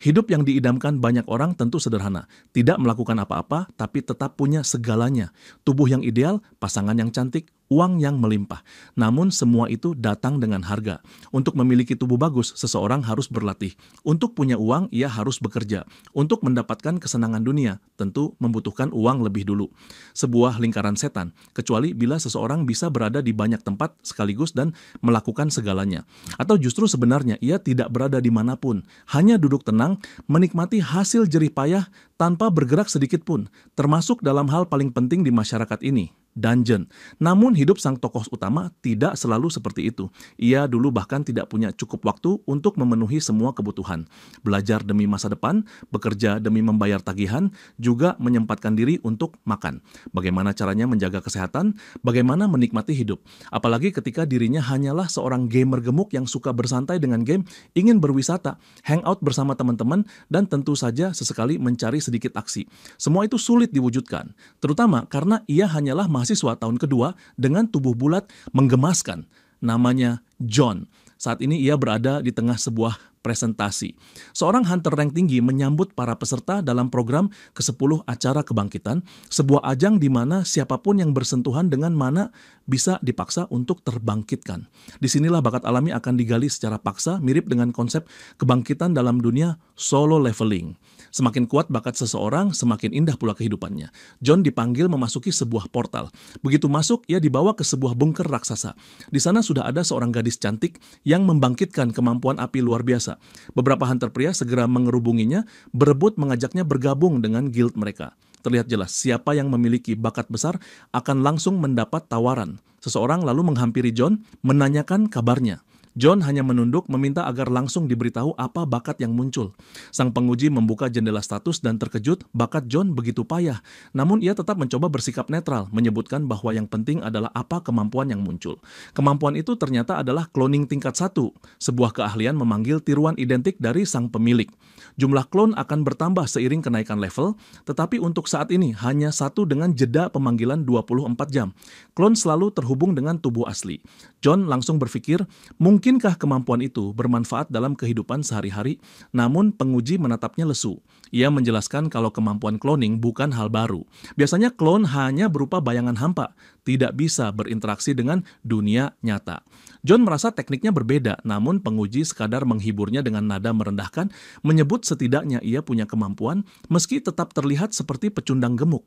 Hidup yang diidamkan banyak orang tentu sederhana. Tidak melakukan apa-apa, tapi tetap punya segalanya. Tubuh yang ideal, pasangan yang cantik, uang yang melimpah. Namun semua itu datang dengan harga. Untuk memiliki tubuh bagus, seseorang harus berlatih. Untuk punya uang, ia harus bekerja. Untuk mendapatkan kesenangan dunia, tentu membutuhkan uang lebih dulu. Sebuah lingkaran setan, kecuali bila seseorang bisa berada di banyak tempat sekaligus dan melakukan segalanya. Atau justru sebenarnya ia tidak berada dimanapun, hanya duduk tenang, menikmati hasil jerih payah tanpa bergerak sedikit pun, termasuk dalam hal paling penting di masyarakat ini, dungeon. Namun hidup sang tokoh utama tidak selalu seperti itu. Ia dulu bahkan tidak punya cukup waktu untuk memenuhi semua kebutuhan. Belajar demi masa depan, bekerja demi membayar tagihan, juga menyempatkan diri untuk makan. Bagaimana caranya menjaga kesehatan, bagaimana menikmati hidup. Apalagi ketika dirinya hanyalah seorang gamer gemuk yang suka bersantai dengan game, ingin berwisata, hangout bersama teman-teman, dan tentu saja sesekali mencari sedikit aksi. Semua itu sulit diwujudkan, terutama karena ia hanyalah mahasiswa tahun kedua dengan tubuh bulat menggemaskan. Namanya John. Saat ini ia berada di tengah sebuah presentasi. Seorang hunter rank tinggi menyambut para peserta dalam program ke-10 acara kebangkitan, sebuah ajang di mana siapapun yang bersentuhan dengan mana bisa dipaksa untuk terbangkitkan. Disinilah bakat alami akan digali secara paksa, mirip dengan konsep kebangkitan dalam dunia solo leveling. Semakin kuat bakat seseorang, semakin indah pula kehidupannya. John dipanggil memasuki sebuah portal. Begitu masuk, ia dibawa ke sebuah bunker raksasa. Di sana sudah ada seorang gadis cantik yang membangkitkan kemampuan api luar biasa. Beberapa hunter pria segera mengerubunginya, berebut mengajaknya bergabung dengan guild mereka. Terlihat jelas siapa yang memiliki bakat besar akan langsung mendapat tawaran. Seseorang lalu menghampiri John, menanyakan kabarnya. John hanya menunduk meminta agar langsung diberitahu apa bakat yang muncul. Sang penguji membuka jendela status dan terkejut bakat John begitu payah. Namun ia tetap mencoba bersikap netral, menyebutkan bahwa yang penting adalah apa kemampuan yang muncul. Kemampuan itu ternyata adalah cloning tingkat 1, sebuah keahlian memanggil tiruan identik dari sang pemilik. Jumlah klon akan bertambah seiring kenaikan level, tetapi untuk saat ini hanya satu dengan jeda pemanggilan 24 jam. Klon selalu terhubung dengan tubuh asli. John langsung berpikir, mungkinkah kemampuan itu bermanfaat dalam kehidupan sehari-hari? Namun penguji menatapnya lesu. Ia menjelaskan kalau kemampuan cloning bukan hal baru. Biasanya klon hanya berupa bayangan hampa, tidak bisa berinteraksi dengan dunia nyata. John merasa tekniknya berbeda, namun penguji sekadar menghiburnya dengan nada merendahkan, menyebut setidaknya ia punya kemampuan, meski tetap terlihat seperti pecundang gemuk.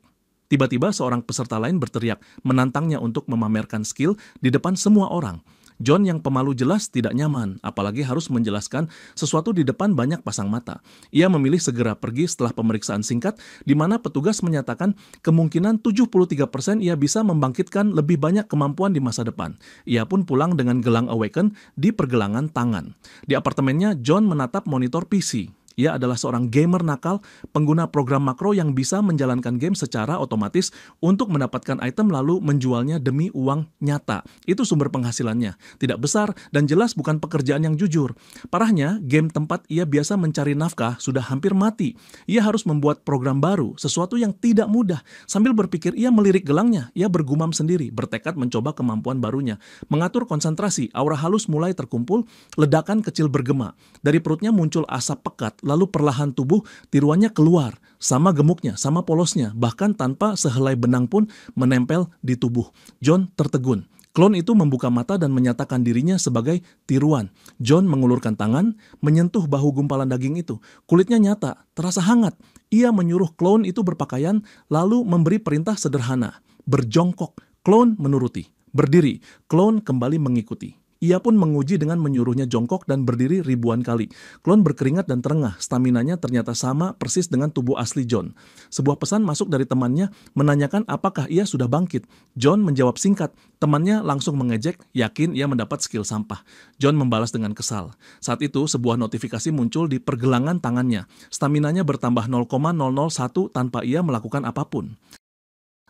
Tiba-tiba seorang peserta lain berteriak, menantangnya untuk memamerkan skill di depan semua orang. John yang pemalu jelas tidak nyaman, apalagi harus menjelaskan sesuatu di depan banyak pasang mata. Ia memilih segera pergi setelah pemeriksaan singkat, di mana petugas menyatakan kemungkinan 73% ia bisa membangkitkan lebih banyak kemampuan di masa depan. Ia pun pulang dengan gelang Awaken di pergelangan tangan. Di apartemennya, John menatap monitor PC. Ia adalah seorang gamer nakal, pengguna program makro yang bisa menjalankan game secara otomatis untuk mendapatkan item lalu menjualnya demi uang nyata. Itu sumber penghasilannya. Tidak besar dan jelas bukan pekerjaan yang jujur. Parahnya, game tempat ia biasa mencari nafkah sudah hampir mati. Ia harus membuat program baru, sesuatu yang tidak mudah. Sambil berpikir, ia melirik gelangnya. Ia bergumam sendiri, bertekad mencoba kemampuan barunya. Mengatur konsentrasi, aura halus mulai terkumpul, ledakan kecil bergema. Dari perutnya muncul asap pekat, lalu perlahan tubuh tiruannya keluar, sama gemuknya, sama polosnya, bahkan tanpa sehelai benang pun menempel di tubuh. John tertegun. Klon itu membuka mata dan menyatakan dirinya sebagai tiruan. John mengulurkan tangan, menyentuh bahu gumpalan daging itu. Kulitnya nyata, terasa hangat. Ia menyuruh klon itu berpakaian, lalu memberi perintah sederhana. Berjongkok, klon menuruti. Berdiri, klon kembali mengikuti. Ia pun menguji dengan menyuruhnya jongkok dan berdiri ribuan kali. Klon berkeringat dan terengah, staminanya ternyata sama persis dengan tubuh asli John. Sebuah pesan masuk dari temannya menanyakan apakah ia sudah bangkit. John menjawab singkat, temannya langsung mengejek, yakin ia mendapat skill sampah. John membalas dengan kesal. Saat itu sebuah notifikasi muncul di pergelangan tangannya. Staminanya bertambah 0,001 tanpa ia melakukan apapun.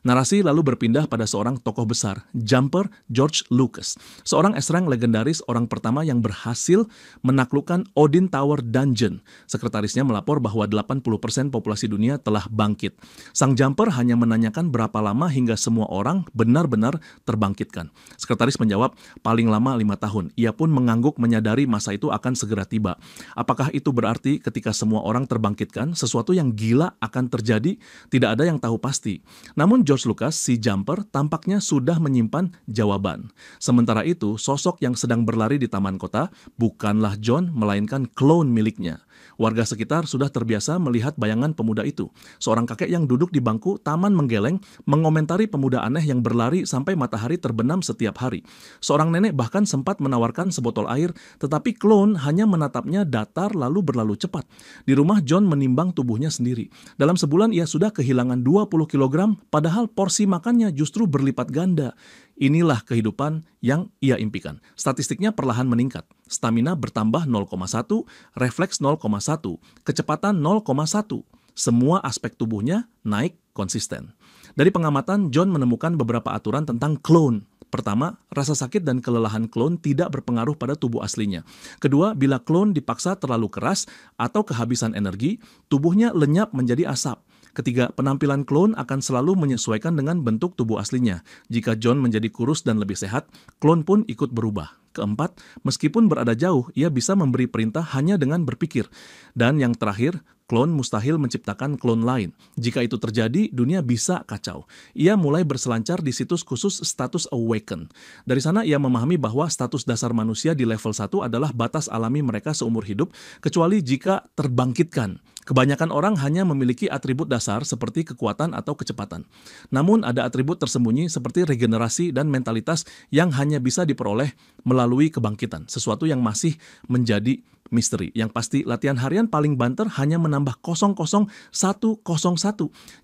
Narasi lalu berpindah pada seorang tokoh besar, jumper George Lucas, seorang esreng legendaris, orang pertama yang berhasil menaklukkan Odin Tower Dungeon. Sekretarisnya melapor bahwa 80% populasi dunia telah bangkit. Sang jumper hanya menanyakan berapa lama hingga semua orang benar-benar terbangkitkan. Sekretaris menjawab, paling lama 5 tahun. Ia pun mengangguk menyadari masa itu akan segera tiba. Apakah itu berarti ketika semua orang terbangkitkan, sesuatu yang gila akan terjadi? Tidak ada yang tahu pasti. Namun George Lucas, si jumper, tampaknya sudah menyimpan jawaban. Sementara itu, sosok yang sedang berlari di taman kota bukanlah John, melainkan klon miliknya. Warga sekitar sudah terbiasa melihat bayangan pemuda itu. Seorang kakek yang duduk di bangku taman menggeleng mengomentari pemuda aneh yang berlari sampai matahari terbenam setiap hari. Seorang nenek bahkan sempat menawarkan sebotol air, tetapi klon hanya menatapnya datar lalu berlalu cepat. Di rumah John menimbang tubuhnya sendiri. Dalam sebulan ia sudah kehilangan 20 kg, padahal porsi makannya justru berlipat ganda. Inilah kehidupan yang ia impikan. Statistiknya perlahan meningkat. Stamina bertambah 0,1, refleks 0,1, kecepatan 0,1. Semua aspek tubuhnya naik konsisten. Dari pengamatan, John menemukan beberapa aturan tentang klon. Pertama, rasa sakit dan kelelahan klon tidak berpengaruh pada tubuh aslinya. Kedua, bila klon dipaksa terlalu keras atau kehabisan energi, tubuhnya lenyap menjadi asap. Ketiga, penampilan klon akan selalu menyesuaikan dengan bentuk tubuh aslinya. Jika John menjadi kurus dan lebih sehat, klon pun ikut berubah. Keempat, meskipun berada jauh, ia bisa memberi perintah hanya dengan berpikir. Dan yang terakhir, klon mustahil menciptakan klon lain. Jika itu terjadi, dunia bisa kacau. Ia mulai berselancar di situs khusus status awaken. Dari sana ia memahami bahwa status dasar manusia di level 1 adalah batas alami mereka seumur hidup, kecuali jika terbangkitkan. Kebanyakan orang hanya memiliki atribut dasar seperti kekuatan atau kecepatan. Namun ada atribut tersembunyi seperti regenerasi dan mentalitas yang hanya bisa diperoleh melalui kebangkitan, sesuatu yang masih menjadi misteri. Yang pasti latihan harian paling banter hanya menambah 00101.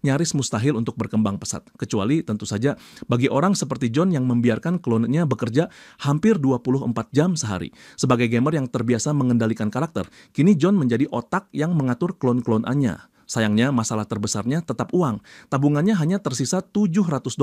Nyaris mustahil untuk berkembang pesat. Kecuali tentu saja bagi orang seperti John yang membiarkan klonnya bekerja hampir 24 jam sehari. Sebagai gamer yang terbiasa mengendalikan karakter, kini John menjadi otak yang mengatur klon-klonannya. Sayangnya masalah terbesarnya tetap uang. Tabungannya hanya tersisa $700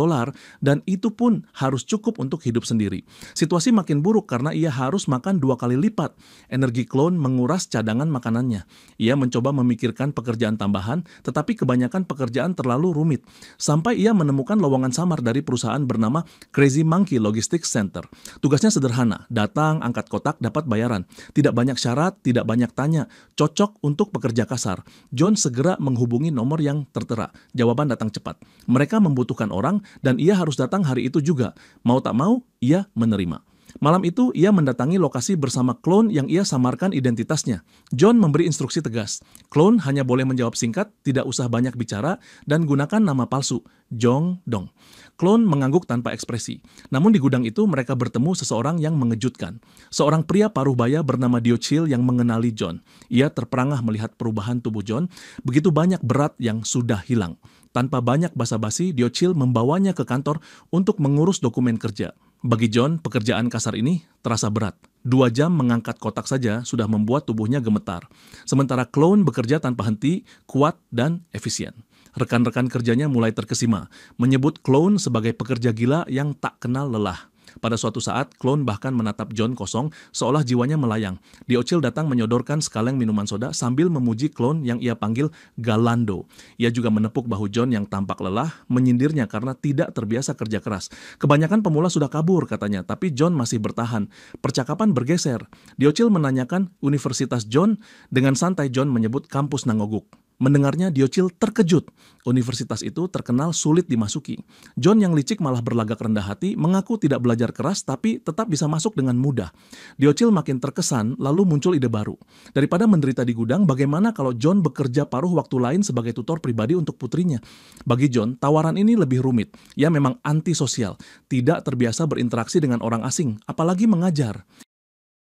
dan itu pun harus cukup untuk hidup sendiri. Situasi makin buruk karena ia harus makan 2 kali lipat. Energi klon menguras cadangan makanannya. Ia mencoba memikirkan pekerjaan tambahan, tetapi kebanyakan pekerjaan terlalu rumit. Sampai ia menemukan lowongan samar dari perusahaan bernama Crazy Monkey Logistics Center. Tugasnya sederhana, datang, angkat kotak, dapat bayaran. Tidak banyak syarat, tidak banyak tanya. Cocok untuk pekerja kasar. John segera menghubungi nomor yang tertera. Jawaban datang cepat. Mereka membutuhkan orang dan ia harus datang hari itu juga. Mau tak mau, ia menerima. Malam itu, ia mendatangi lokasi bersama klon yang ia samarkan identitasnya. John memberi instruksi tegas. Klon hanya boleh menjawab singkat, tidak usah banyak bicara, dan gunakan nama palsu, Jong Dong. Klon mengangguk tanpa ekspresi. Namun di gudang itu mereka bertemu seseorang yang mengejutkan. Seorang pria paruh baya bernama Diochil yang mengenali John. Ia terperangah melihat perubahan tubuh John, begitu banyak berat yang sudah hilang. Tanpa banyak basa-basi, Diochil membawanya ke kantor untuk mengurus dokumen kerja. Bagi John, pekerjaan kasar ini terasa berat. 2 jam mengangkat kotak saja sudah membuat tubuhnya gemetar. Sementara klon bekerja tanpa henti, kuat, dan efisien. Rekan-rekan kerjanya mulai terkesima, menyebut klon sebagai pekerja gila yang tak kenal lelah. Pada suatu saat, klon bahkan menatap John kosong, seolah jiwanya melayang. Diochil datang menyodorkan sekaleng minuman soda sambil memuji klon yang ia panggil Galando. Ia juga menepuk bahu John yang tampak lelah, menyindirnya karena tidak terbiasa kerja keras. Kebanyakan pemula sudah kabur, katanya, tapi John masih bertahan. Percakapan bergeser. Diochil menanyakan Universitas John, dengan santai John menyebut kampus Nangoguk. Mendengarnya, Diochil terkejut. Universitas itu terkenal sulit dimasuki. John yang licik malah berlagak rendah hati, mengaku tidak belajar keras tapi tetap bisa masuk dengan mudah. Diochil makin terkesan, lalu muncul ide baru. Daripada menderita di gudang, bagaimana kalau John bekerja paruh waktu lain sebagai tutor pribadi untuk putrinya? Bagi John, tawaran ini lebih rumit. Ia memang antisosial, tidak terbiasa berinteraksi dengan orang asing, apalagi mengajar.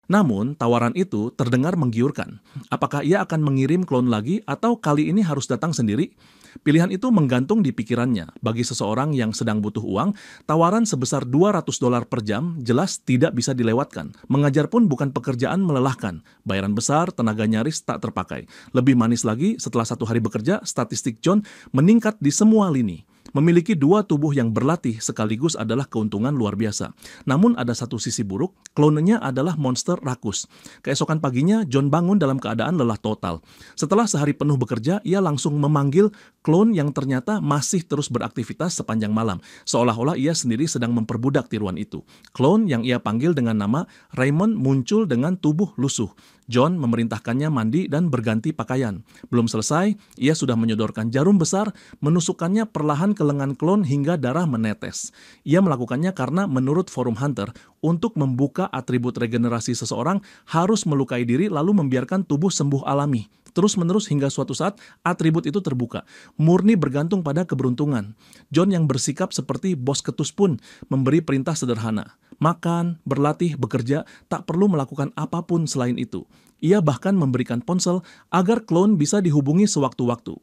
Namun, tawaran itu terdengar menggiurkan. Apakah ia akan mengirim klon lagi atau kali ini harus datang sendiri? Pilihan itu menggantung di pikirannya. Bagi seseorang yang sedang butuh uang, tawaran sebesar $200 per jam jelas tidak bisa dilewatkan. Mengajar pun bukan pekerjaan melelahkan. Bayaran besar, tenaga nyaris tak terpakai. Lebih manis lagi, setelah 1 hari bekerja, statistik John meningkat di semua lini. Memiliki dua tubuh yang berlatih sekaligus adalah keuntungan luar biasa. Namun ada satu sisi buruk, klonenya adalah monster rakus. Keesokan paginya, John bangun dalam keadaan lelah total. Setelah sehari penuh bekerja, ia langsung memanggil klon yang ternyata masih terus beraktivitas sepanjang malam, seolah-olah ia sendiri sedang memperbudak tiruan itu. Klon yang ia panggil dengan nama Raymond muncul dengan tubuh lusuh. John memerintahkannya mandi dan berganti pakaian. Belum selesai, ia sudah menyodorkan jarum besar, menusukkannya perlahan ke lengan klon hingga darah menetes. Ia melakukannya karena menurut Forum Hunter, untuk membuka atribut regenerasi seseorang harus melukai diri lalu membiarkan tubuh sembuh alami. Terus-menerus hingga suatu saat atribut itu terbuka. Murni bergantung pada keberuntungan. John yang bersikap seperti bos ketus pun memberi perintah sederhana. Makan, berlatih, bekerja, tak perlu melakukan apapun selain itu. Ia bahkan memberikan ponsel agar klon bisa dihubungi sewaktu-waktu.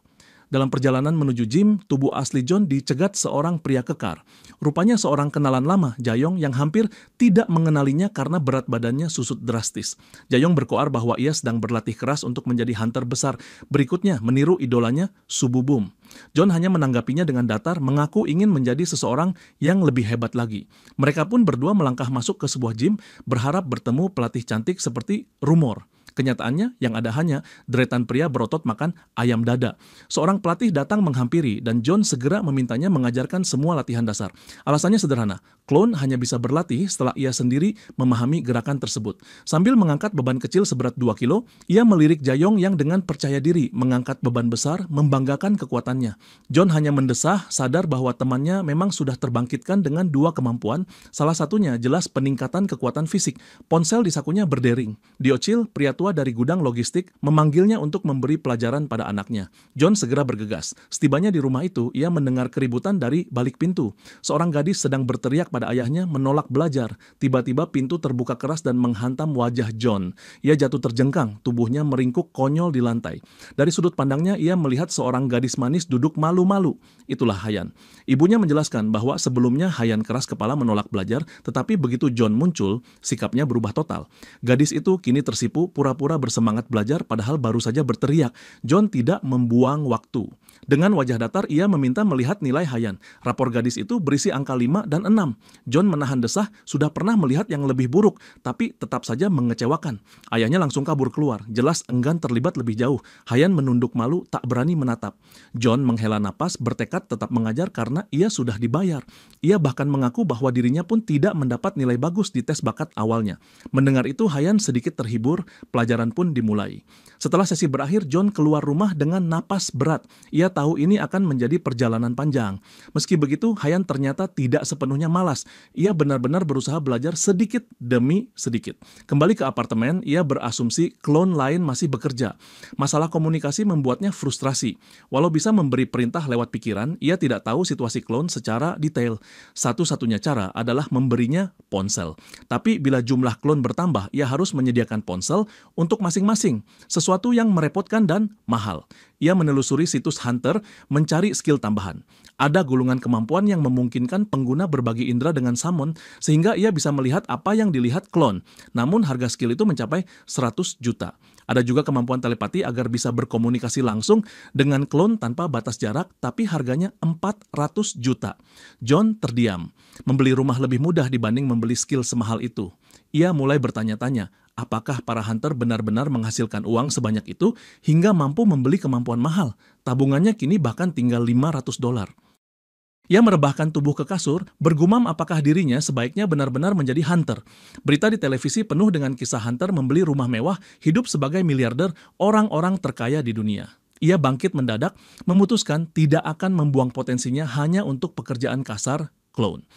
Dalam perjalanan menuju gym, tubuh asli John dicegat seorang pria kekar. Rupanya seorang kenalan lama, Jayong, yang hampir tidak mengenalinya karena berat badannya susut drastis. Jayong berkoar bahwa ia sedang berlatih keras untuk menjadi hunter besar. Berikutnya, meniru idolanya, Sububum. John hanya menanggapinya dengan datar, mengaku ingin menjadi seseorang yang lebih hebat lagi. Mereka pun berdua melangkah masuk ke sebuah gym, berharap bertemu pelatih cantik seperti Rumor. Kenyataannya, yang ada hanya deretan pria berotot makan ayam dada. Seorang pelatih datang menghampiri dan John segera memintanya mengajarkan semua latihan dasar. Alasannya sederhana, klon hanya bisa berlatih setelah ia sendiri memahami gerakan tersebut. Sambil mengangkat beban kecil seberat 2 kilo, ia melirik Jayong yang dengan percaya diri mengangkat beban besar, membanggakan kekuatannya. John hanya mendesah, sadar bahwa temannya memang sudah terbangkitkan dengan dua kemampuan, salah satunya jelas peningkatan kekuatan fisik. Ponsel di sakunya berdering. Diocil, pria tua dari gudang logistik, memanggilnya untuk memberi pelajaran pada anaknya. John segera bergegas. Setibanya di rumah itu, ia mendengar keributan dari balik pintu. Seorang gadis sedang berteriak pada ayahnya menolak belajar. Tiba-tiba pintu terbuka keras dan menghantam wajah John. Ia jatuh terjengkang, tubuhnya meringkuk konyol di lantai. Dari sudut pandangnya, ia melihat seorang gadis manis duduk malu-malu. Itulah Hayan. Ibunya menjelaskan bahwa sebelumnya Hayan keras kepala menolak belajar, tetapi begitu John muncul, sikapnya berubah total. Gadis itu kini tersipu pura-pura bersemangat belajar padahal baru saja berteriak. John tidak membuang waktu. Dengan wajah datar, ia meminta melihat nilai Hayan. Rapor gadis itu berisi angka 5 dan 6. John menahan desah, sudah pernah melihat yang lebih buruk, tapi tetap saja mengecewakan. Ayahnya langsung kabur keluar, jelas enggan terlibat lebih jauh. Hayan menunduk malu, tak berani menatap. John menghela napas, bertekad tetap mengajar karena ia sudah dibayar. Ia bahkan mengaku bahwa dirinya pun tidak mendapat nilai bagus di tes bakat awalnya. Mendengar itu, Hayan sedikit terhibur, pelajaran pun dimulai. Setelah sesi berakhir, John keluar rumah dengan napas berat. Ia tahu ini akan menjadi perjalanan panjang. Meski begitu, Hayan ternyata tidak sepenuhnya malas. Ia benar-benar berusaha belajar sedikit demi sedikit. Kembali ke apartemen, ia berasumsi klon lain masih bekerja. Masalah komunikasi membuatnya frustrasi. Walau bisa memberi perintah lewat pikiran, ia tidak tahu situasi klon secara detail. Satu-satunya cara adalah memberinya ponsel. Tapi bila jumlah klon bertambah, ia harus menyediakan ponsel untuk masing-masing. Sesuatu yang merepotkan dan mahal. Ia menelusuri situs Hunter mencari skill tambahan. Ada gulungan kemampuan yang memungkinkan pengguna berbagi indera dengan summon sehingga ia bisa melihat apa yang dilihat klon. Namun harga skill itu mencapai 100 juta. Ada juga kemampuan telepati agar bisa berkomunikasi langsung dengan klon tanpa batas jarak, tapi harganya 400 juta. John terdiam. Membeli rumah lebih mudah dibanding membeli skill semahal itu. Ia mulai bertanya-tanya, apakah para hunter benar-benar menghasilkan uang sebanyak itu hingga mampu membeli kemampuan mahal? Tabungannya kini bahkan tinggal $500. Ia merebahkan tubuh ke kasur, bergumam apakah dirinya sebaiknya benar-benar menjadi hunter. Berita di televisi penuh dengan kisah hunter membeli rumah mewah, hidup sebagai miliarder, orang-orang terkaya di dunia. Ia bangkit mendadak, memutuskan tidak akan membuang potensinya hanya untuk pekerjaan kasar, klon.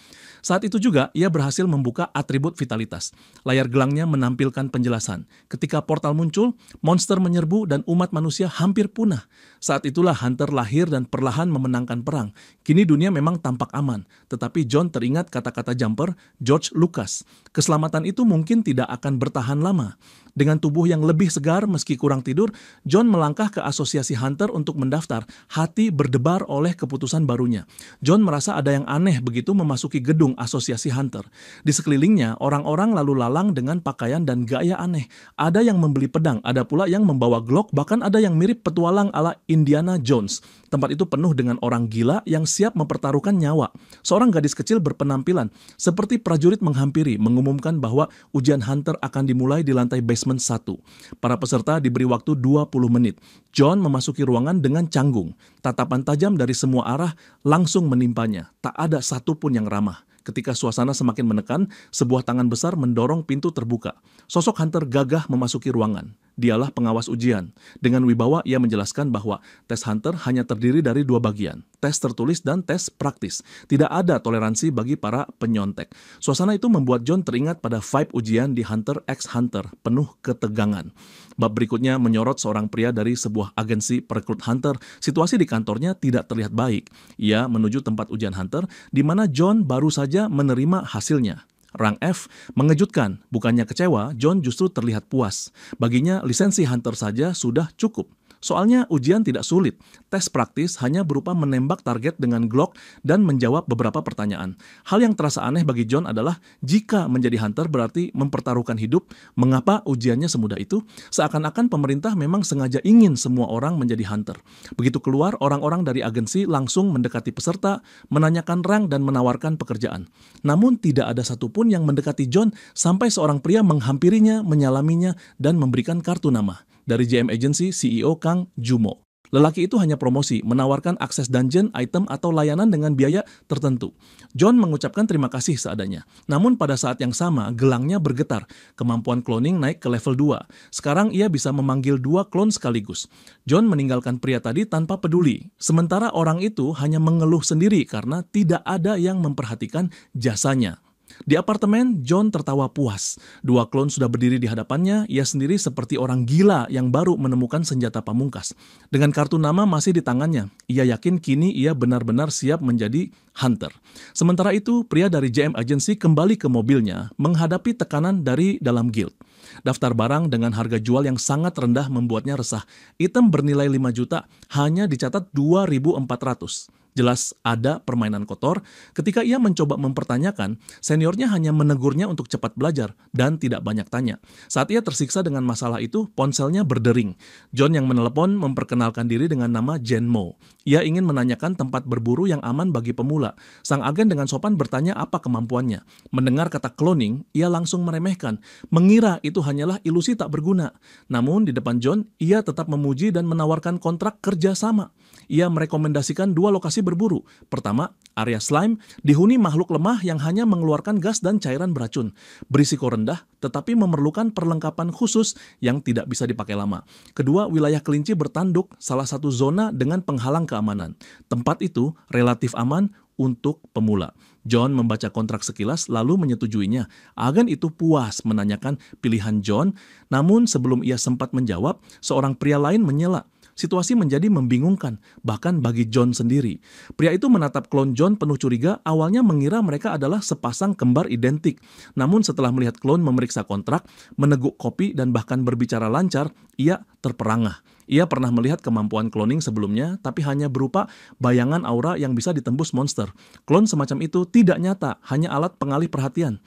Saat itu juga, ia berhasil membuka atribut vitalitas. Layar gelangnya menampilkan penjelasan. Ketika portal muncul, monster menyerbu dan umat manusia hampir punah. Saat itulah Hunter lahir dan perlahan memenangkan perang. Kini dunia memang tampak aman. Tetapi John teringat kata-kata jumper George Lucas. Keselamatan itu mungkin tidak akan bertahan lama. Dengan tubuh yang lebih segar meski kurang tidur, John melangkah ke asosiasi Hunter untuk mendaftar. Hati berdebar oleh keputusan barunya. John merasa ada yang aneh begitu memasuki gedung asosiasi Hunter. Di sekelilingnya, orang-orang lalu lalang dengan pakaian dan gaya aneh. Ada yang membeli pedang, ada pula yang membawa Glock, bahkan ada yang mirip petualang ala Indiana Jones. Tempat itu penuh dengan orang gila yang siap mempertaruhkan nyawa. Seorang gadis kecil berpenampilan seperti prajurit menghampiri, mengumumkan bahwa ujian Hunter akan dimulai di lantai basement 1. Para peserta diberi waktu 20 menit. John memasuki ruangan dengan canggung. Tatapan tajam dari semua arah langsung menimpanya. Tak ada satupun yang ramah. Ketika suasana semakin menekan, sebuah tangan besar mendorong pintu terbuka. Sosok Hunter gagah memasuki ruangan. Dialah pengawas ujian. Dengan wibawa ia menjelaskan bahwa tes Hunter hanya terdiri dari 2 bagian, tes tertulis dan tes praktis. Tidak ada toleransi bagi para penyontek. Suasana itu membuat John teringat pada vibe ujian di Hunter x Hunter, penuh ketegangan. Bab berikutnya menyorot seorang pria dari sebuah agensi perekrut Hunter. Situasi di kantornya tidak terlihat baik. Ia menuju tempat ujian Hunter, di mana John baru saja menerima hasilnya. Rang F mengejutkan, bukannya kecewa, John justru terlihat puas. Baginya lisensi Hunter saja sudah cukup. Soalnya ujian tidak sulit. Tes praktis hanya berupa menembak target dengan Glock dan menjawab beberapa pertanyaan. Hal yang terasa aneh bagi John adalah jika menjadi Hunter berarti mempertaruhkan hidup, mengapa ujiannya semudah itu? Seakan-akan pemerintah memang sengaja ingin semua orang menjadi Hunter. Begitu keluar, orang-orang dari agensi langsung mendekati peserta, menanyakan rang dan menawarkan pekerjaan. Namun tidak ada satupun yang mendekati John sampai seorang pria menghampirinya, menyalaminya, dan memberikan kartu nama. Dari JM Agency, CEO Kang Jumo. Lelaki itu hanya promosi, menawarkan akses dungeon, item, atau layanan dengan biaya tertentu. John mengucapkan terima kasih seadanya. Namun pada saat yang sama, gelangnya bergetar. Kemampuan cloning naik ke level 2. Sekarang ia bisa memanggil 2 klon sekaligus. John meninggalkan pria tadi tanpa peduli. Sementara orang itu hanya mengeluh sendiri karena tidak ada yang memperhatikan jasanya. Di apartemen, John tertawa puas. 2 klon sudah berdiri di hadapannya, ia sendiri seperti orang gila yang baru menemukan senjata pamungkas. Dengan kartu nama masih di tangannya, ia yakin kini ia benar-benar siap menjadi Hunter. Sementara itu, pria dari JM Agency kembali ke mobilnya, menghadapi tekanan dari dalam guild. Daftar barang dengan harga jual yang sangat rendah membuatnya resah. Item bernilai 5 juta, hanya dicatat 2.400. Jelas ada permainan kotor. Ketika ia mencoba mempertanyakan, seniornya hanya menegurnya untuk cepat belajar dan tidak banyak tanya. Saat ia tersiksa dengan masalah itu, ponselnya berdering. John yang menelepon memperkenalkan diri dengan nama Jenmo. Ia ingin menanyakan tempat berburu yang aman bagi pemula. Sang agen dengan sopan bertanya apa kemampuannya. Mendengar kata cloning, ia langsung meremehkan, mengira itu hanyalah ilusi tak berguna. Namun di depan John, ia tetap memuji dan menawarkan kontrak kerja sama. Ia merekomendasikan 2 lokasi berburu. Pertama, area slime, dihuni makhluk lemah yang hanya mengeluarkan gas dan cairan beracun. Berisiko rendah, tetapi memerlukan perlengkapan khusus yang tidak bisa dipakai lama. Kedua, wilayah kelinci bertanduk, salah satu zona dengan penghalang keamanan. Tempat itu relatif aman untuk pemula. John membaca kontrak sekilas lalu menyetujuinya. Agen itu puas menanyakan pilihan John, namun sebelum ia sempat menjawab, seorang pria lain menyela. Situasi menjadi membingungkan, bahkan bagi John sendiri. Pria itu menatap klon John penuh curiga, awalnya mengira mereka adalah sepasang kembar identik. Namun setelah melihat klon memeriksa kontrak, meneguk kopi, dan bahkan berbicara lancar, ia terperangah. Ia pernah melihat kemampuan cloning sebelumnya, tapi hanya berupa bayangan aura yang bisa ditembus monster. Klon semacam itu tidak nyata, hanya alat pengalih perhatian.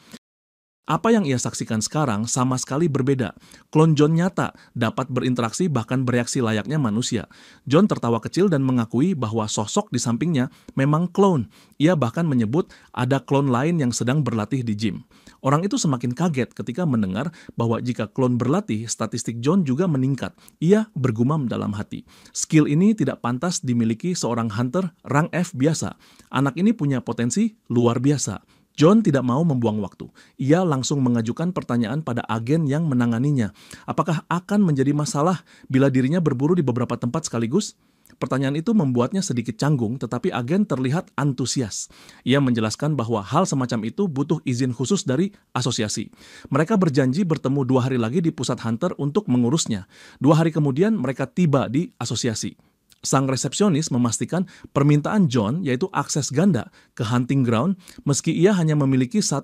Apa yang ia saksikan sekarang sama sekali berbeda. Klon John nyata, dapat berinteraksi bahkan bereaksi layaknya manusia. John tertawa kecil dan mengakui bahwa sosok di sampingnya memang klon. Ia bahkan menyebut ada klon lain yang sedang berlatih di gym. Orang itu semakin kaget ketika mendengar bahwa jika klon berlatih, statistik John juga meningkat. Ia bergumam dalam hati. Skill ini tidak pantas dimiliki seorang hunter rang F biasa. Anak ini punya potensi luar biasa. John tidak mau membuang waktu. Ia langsung mengajukan pertanyaan pada agen yang menanganinya. Apakah akan menjadi masalah bila dirinya berburu di beberapa tempat sekaligus? Pertanyaan itu membuatnya sedikit canggung, tetapi agen terlihat antusias. Ia menjelaskan bahwa hal semacam itu butuh izin khusus dari asosiasi. Mereka berjanji bertemu 2 hari lagi di pusat hunter untuk mengurusnya. 2 hari kemudian mereka tiba di asosiasi. Sang resepsionis memastikan permintaan John, yaitu akses ganda ke hunting ground, meski ia hanya memiliki 1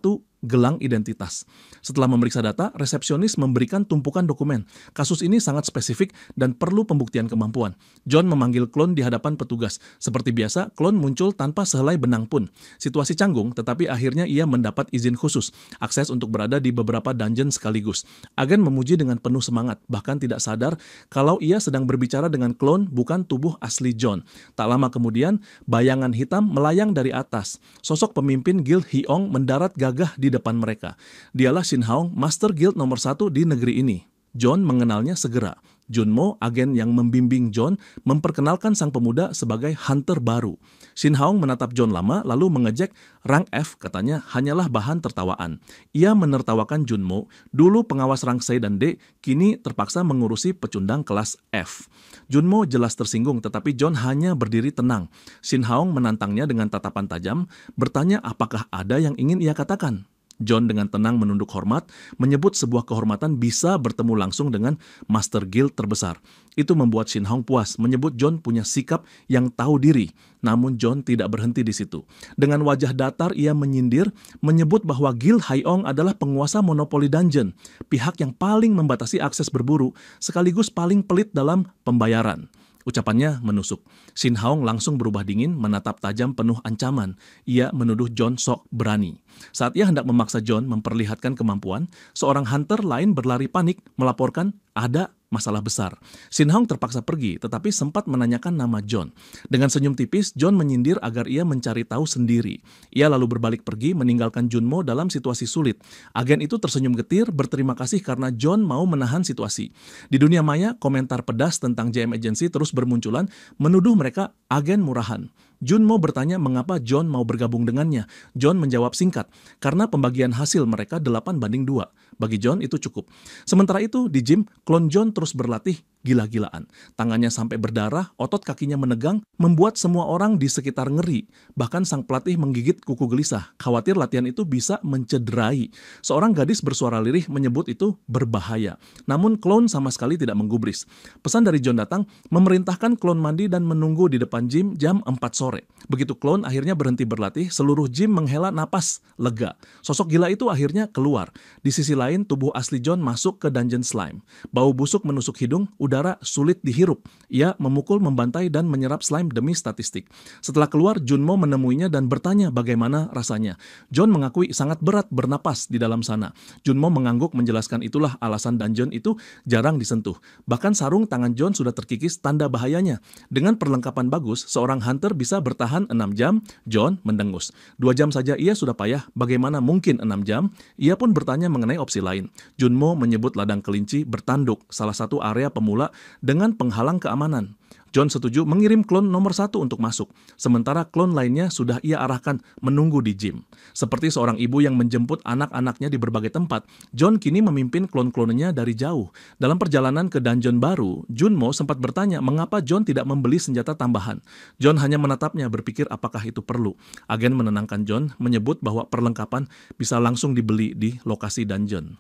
gelang identitas. Setelah memeriksa data, resepsionis memberikan tumpukan dokumen. Kasus ini sangat spesifik dan perlu pembuktian kemampuan. John memanggil klon di hadapan petugas. Seperti biasa, klon muncul tanpa sehelai benang pun. Situasi canggung, tetapi akhirnya ia mendapat izin khusus, akses untuk berada di beberapa dungeon sekaligus. Agen memuji dengan penuh semangat, bahkan tidak sadar kalau ia sedang berbicara dengan klon bukan tubuh asli John. Tak lama kemudian, bayangan hitam melayang dari atas. Sosok pemimpin Guild Hyong mendarat gagah di depan mereka. Dialah Shin Haung, Master Guild nomor 1 di negeri ini. John mengenalnya segera. Junmo, agen yang membimbing John, memperkenalkan sang pemuda sebagai hunter baru. Shin Haung menatap John lama, lalu mengejek, rank F, katanya, hanyalah bahan tertawaan. Ia menertawakan Junmo, dulu pengawas rank C dan D, kini terpaksa mengurusi pecundang kelas F. Junmo jelas tersinggung, tetapi John hanya berdiri tenang. Shin Haung menantangnya dengan tatapan tajam, bertanya apakah ada yang ingin ia katakan. John dengan tenang menunduk hormat, menyebut sebuah kehormatan bisa bertemu langsung dengan Master Guild terbesar. Itu membuat Shin Haung puas, menyebut John punya sikap yang tahu diri. Namun John tidak berhenti di situ. Dengan wajah datar ia menyindir, menyebut bahwa Guild Hyong adalah penguasa monopoli dungeon, pihak yang paling membatasi akses berburu, sekaligus paling pelit dalam pembayaran. Ucapannya menusuk. Shin Haung langsung berubah dingin, menatap tajam penuh ancaman. Ia menuduh John sok berani. Saat ia hendak memaksa John memperlihatkan kemampuan, seorang hunter lain berlari panik melaporkan ada masalah besar. Shin Haung terpaksa pergi, tetapi sempat menanyakan nama John. Dengan senyum tipis, John menyindir agar ia mencari tahu sendiri. Ia lalu berbalik pergi, meninggalkan Junmo dalam situasi sulit. Agen itu tersenyum getir, berterima kasih karena John mau menahan situasi. Di dunia maya, komentar pedas tentang JM Agency terus bermunculan, menuduh mereka agen murahan. Junmo bertanya mengapa John mau bergabung dengannya. John menjawab singkat, karena pembagian hasil mereka 8-2. Bagi John itu cukup. Sementara itu, di gym, klon John terus berlatih gila-gilaan. Tangannya sampai berdarah, otot kakinya menegang, membuat semua orang di sekitar ngeri. Bahkan sang pelatih menggigit kuku gelisah, khawatir latihan itu bisa mencederai. Seorang gadis bersuara lirih menyebut itu berbahaya. Namun klon sama sekali tidak menggubris. Pesan dari John datang, memerintahkan klon mandi dan menunggu di depan gym jam 4 sore. Begitu klon akhirnya berhenti berlatih, seluruh gym menghela napas lega. Sosok gila itu akhirnya keluar. Di sisi lain, tubuh asli John masuk ke dungeon slime. Bau busuk menusuk hidung, udara sulit dihirup. Ia memukul, membantai, dan menyerap slime demi statistik. Setelah keluar, Junmo menemuinya dan bertanya bagaimana rasanya. John mengakui sangat berat bernapas di dalam sana. Junmo mengangguk menjelaskan itulah alasan dungeon itu jarang disentuh. Bahkan sarung tangan John sudah terkikis tanda bahayanya. Dengan perlengkapan bagus, seorang hunter bisa bertahan 6 jam. John mendengus. 2 jam saja ia sudah payah, bagaimana mungkin 6 jam? Ia pun bertanya mengenai opsi lain. Junmo menyebut ladang kelinci bertanduk, salah satu area pemula dengan penghalang keamanan. John setuju mengirim klon nomor 1 untuk masuk, sementara klon lainnya sudah ia arahkan menunggu di gym. Seperti seorang ibu yang menjemput anak-anaknya di berbagai tempat, John kini memimpin klon-klonnya dari jauh. Dalam perjalanan ke dungeon baru, Junmo sempat bertanya mengapa John tidak membeli senjata tambahan. John hanya menatapnya berpikir apakah itu perlu. Agen menenangkan John, menyebut bahwa perlengkapan bisa langsung dibeli di lokasi dungeon.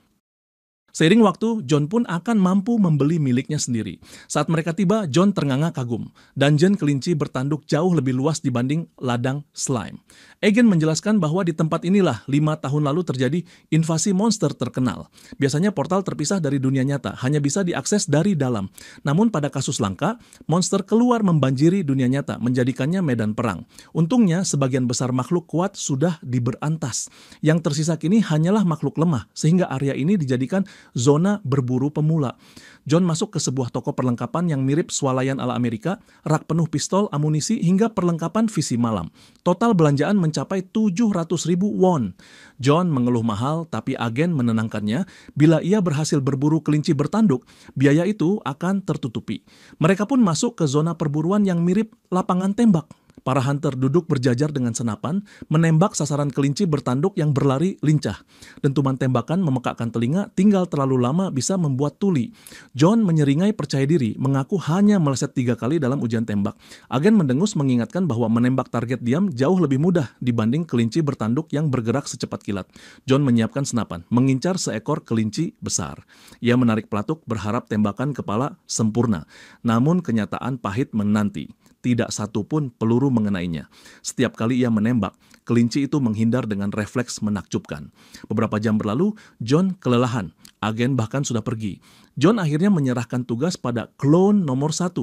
Seiring waktu, John pun akan mampu membeli miliknya sendiri. Saat mereka tiba, John ternganga kagum. Dungeon kelinci bertanduk jauh lebih luas dibanding ladang slime. Agen menjelaskan bahwa di tempat inilah 5 tahun lalu terjadi invasi monster terkenal. Biasanya portal terpisah dari dunia nyata, hanya bisa diakses dari dalam. Namun pada kasus langka, monster keluar membanjiri dunia nyata, menjadikannya medan perang. Untungnya, sebagian besar makhluk kuat sudah diberantas. Yang tersisa kini hanyalah makhluk lemah, sehingga area ini dijadikan zona berburu pemula. John masuk ke sebuah toko perlengkapan yang mirip swalayan ala Amerika, rak penuh pistol, amunisi, hingga perlengkapan visi malam. Total belanjaan mencapai 700.000 won. John mengeluh mahal, tapi agen menenangkannya, bila ia berhasil berburu kelinci bertanduk, biaya itu akan tertutupi. Mereka pun masuk ke zona perburuan yang mirip lapangan tembak. Para hunter duduk berjajar dengan senapan, menembak sasaran kelinci bertanduk yang berlari lincah. Dentuman tembakan memekakkan telinga, tinggal terlalu lama bisa membuat tuli. John menyeringai percaya diri, mengaku hanya meleset 3 kali dalam ujian tembak. Agen mendengus mengingatkan bahwa menembak target diam jauh lebih mudah dibanding kelinci bertanduk yang bergerak secepat kilat. John menyiapkan senapan, mengincar seekor kelinci besar. Ia menarik pelatuk, berharap tembakan kepala sempurna. Namun kenyataan pahit menanti. tidak satu pun peluru mengenainya. Setiap kali ia menembak, kelinci itu menghindar dengan refleks menakjubkan. Beberapa jam berlalu, John kelelahan. Agen bahkan sudah pergi. John akhirnya menyerahkan tugas pada klon nomor 1.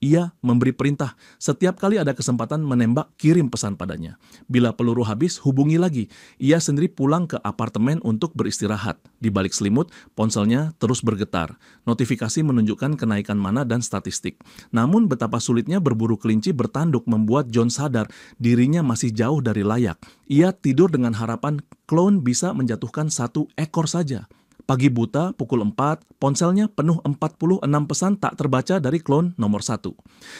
Ia memberi perintah, setiap kali ada kesempatan menembak, kirim pesan padanya. Bila peluru habis, hubungi lagi. Ia sendiri pulang ke apartemen untuk beristirahat. Di balik selimut, ponselnya terus bergetar. Notifikasi menunjukkan kenaikan mana dan statistik. Namun betapa sulitnya berburu kelinci bertanduk membuat John sadar dirinya masih jauh dari layak. Ia tidur dengan harapan klon bisa menjatuhkan 1 ekor saja. Pagi buta, pukul 4, ponselnya penuh 46 pesan tak terbaca dari klon nomor 1.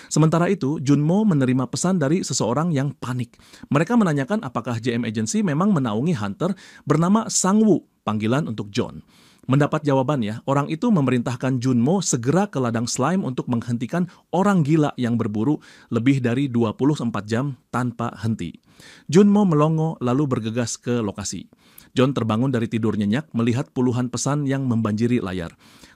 Sementara itu, Junmo menerima pesan dari seseorang yang panik. Mereka menanyakan apakah JM Agency memang menaungi hunter bernama Sang-woo, panggilan untuk John. Mendapat jawabannya, orang itu memerintahkan Junmo segera ke ladang slime untuk menghentikan orang gila yang berburu lebih dari 24 jam tanpa henti. Junmo melongo lalu bergegas ke lokasi. John terbangun dari tidur nyenyak melihat puluhan pesan yang membanjiri layar.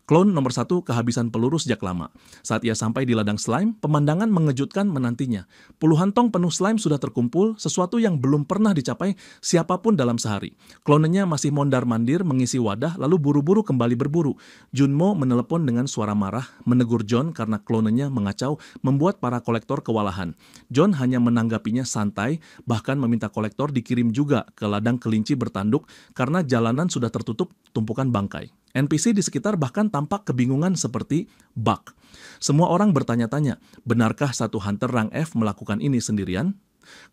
Klon nomor 1 kehabisan peluru sejak lama. Saat ia sampai di ladang slime, pemandangan mengejutkan menantinya. Puluhan tong penuh slime sudah terkumpul, sesuatu yang belum pernah dicapai siapapun dalam sehari. Klonenya masih mondar-mandir mengisi wadah, lalu buru-buru kembali berburu. Junmo menelepon dengan suara marah, menegur John karena klonenya mengacau, membuat para kolektor kewalahan. John hanya menanggapinya santai, bahkan meminta kolektor dikirim juga ke ladang kelinci bertanduk karena jalanan sudah tertutup tumpukan bangkai. NPC di sekitar bahkan tampak kebingungan seperti Buck. Semua orang bertanya-tanya, benarkah satu hunter rank F melakukan ini sendirian?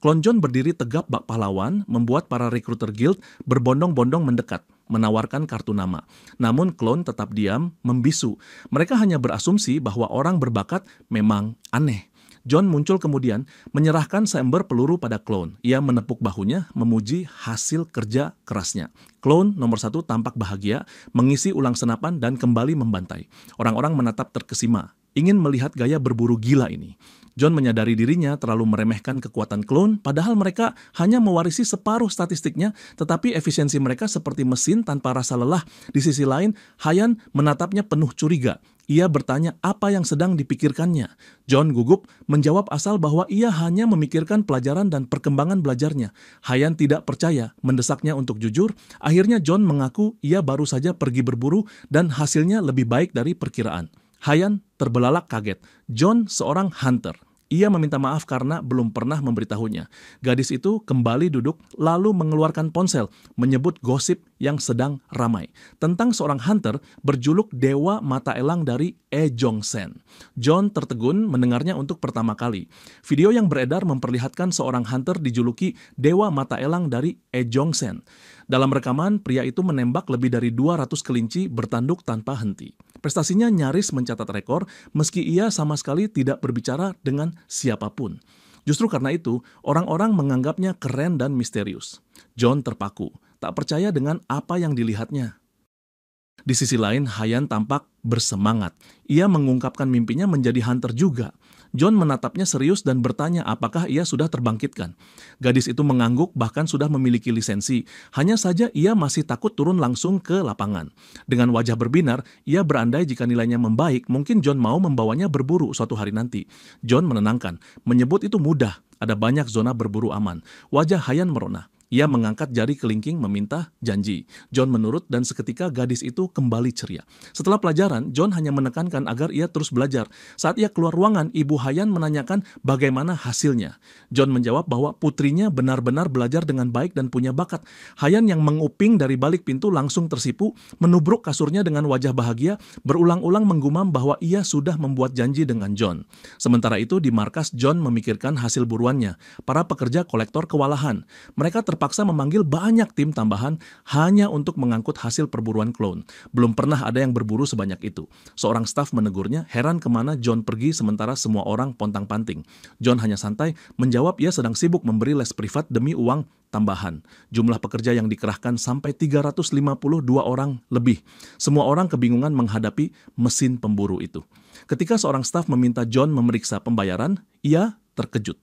Klon John berdiri tegap bak pahlawan, membuat para rekruter guild berbondong-bondong mendekat, menawarkan kartu nama. Namun klon tetap diam, membisu. Mereka hanya berasumsi bahwa orang berbakat memang aneh. John muncul kemudian, menyerahkan seember peluru pada klon. Ia menepuk bahunya, memuji hasil kerja kerasnya. Klon nomor 1 tampak bahagia, mengisi ulang senapan dan kembali membantai. Orang-orang menatap terkesima, ingin melihat gaya berburu gila ini. John menyadari dirinya terlalu meremehkan kekuatan klon, padahal mereka hanya mewarisi separuh statistiknya, tetapi efisiensi mereka seperti mesin tanpa rasa lelah. Di sisi lain, Hayan menatapnya penuh curiga. Ia bertanya apa yang sedang dipikirkannya. John gugup menjawab asal bahwa ia hanya memikirkan pelajaran dan perkembangan belajarnya. Hayan tidak percaya, mendesaknya untuk jujur. Akhirnya John mengaku ia baru saja pergi berburu dan hasilnya lebih baik dari perkiraan. Hayan terbelalak kaget. John seorang hunter. Ia meminta maaf karena belum pernah memberitahunya. Gadis itu kembali duduk lalu mengeluarkan ponsel, menyebut gosip yang sedang ramai tentang seorang hunter berjuluk Dewa Mata Elang dari E Jong-sen. John tertegun mendengarnya untuk pertama kali. Video yang beredar memperlihatkan seorang hunter dijuluki Dewa Mata Elang dari E Jong-sen. Dalam rekaman, pria itu menembak lebih dari 200 kelinci bertanduk tanpa henti. Prestasinya nyaris mencatat rekor meski ia sama sekali tidak berbicara dengan siapapun. Justru karena itu, orang-orang menganggapnya keren dan misterius. John terpaku, tak percaya dengan apa yang dilihatnya. Di sisi lain, Hayan tampak bersemangat. Ia mengungkapkan mimpinya menjadi hunter juga. John menatapnya serius dan bertanya apakah ia sudah terbangkitkan. Gadis itu mengangguk bahkan sudah memiliki lisensi. Hanya saja ia masih takut turun langsung ke lapangan. Dengan wajah berbinar, ia berandai jika nilainya membaik, mungkin John mau membawanya berburu suatu hari nanti. John menenangkan, menyebut itu mudah. Ada banyak zona berburu aman. Wajah Hayan merona. Ia mengangkat jari kelingking meminta janji. John menurut dan seketika gadis itu kembali ceria. Setelah pelajaran, John hanya menekankan agar ia terus belajar. Saat ia keluar ruangan, Ibu Hayan menanyakan bagaimana hasilnya. John menjawab bahwa putrinya benar-benar belajar dengan baik dan punya bakat. Hayan yang menguping dari balik pintu langsung tersipu, menubruk kasurnya dengan wajah bahagia, berulang-ulang menggumam bahwa ia sudah membuat janji dengan John. Sementara itu di markas, John memikirkan hasil buruannya. Para pekerja kolektor kewalahan. Mereka terpaksa memanggil banyak tim tambahan hanya untuk mengangkut hasil perburuan klon. Belum pernah ada yang berburu sebanyak itu. Seorang staf menegurnya, heran kemana John pergi sementara semua orang pontang-panting. John hanya santai menjawab ia sedang sibuk memberi les privat demi uang tambahan. Jumlah pekerja yang dikerahkan sampai 352 orang lebih. Semua orang kebingungan menghadapi mesin pemburu itu. Ketika seorang staf meminta John memeriksa pembayaran, ia terkejut.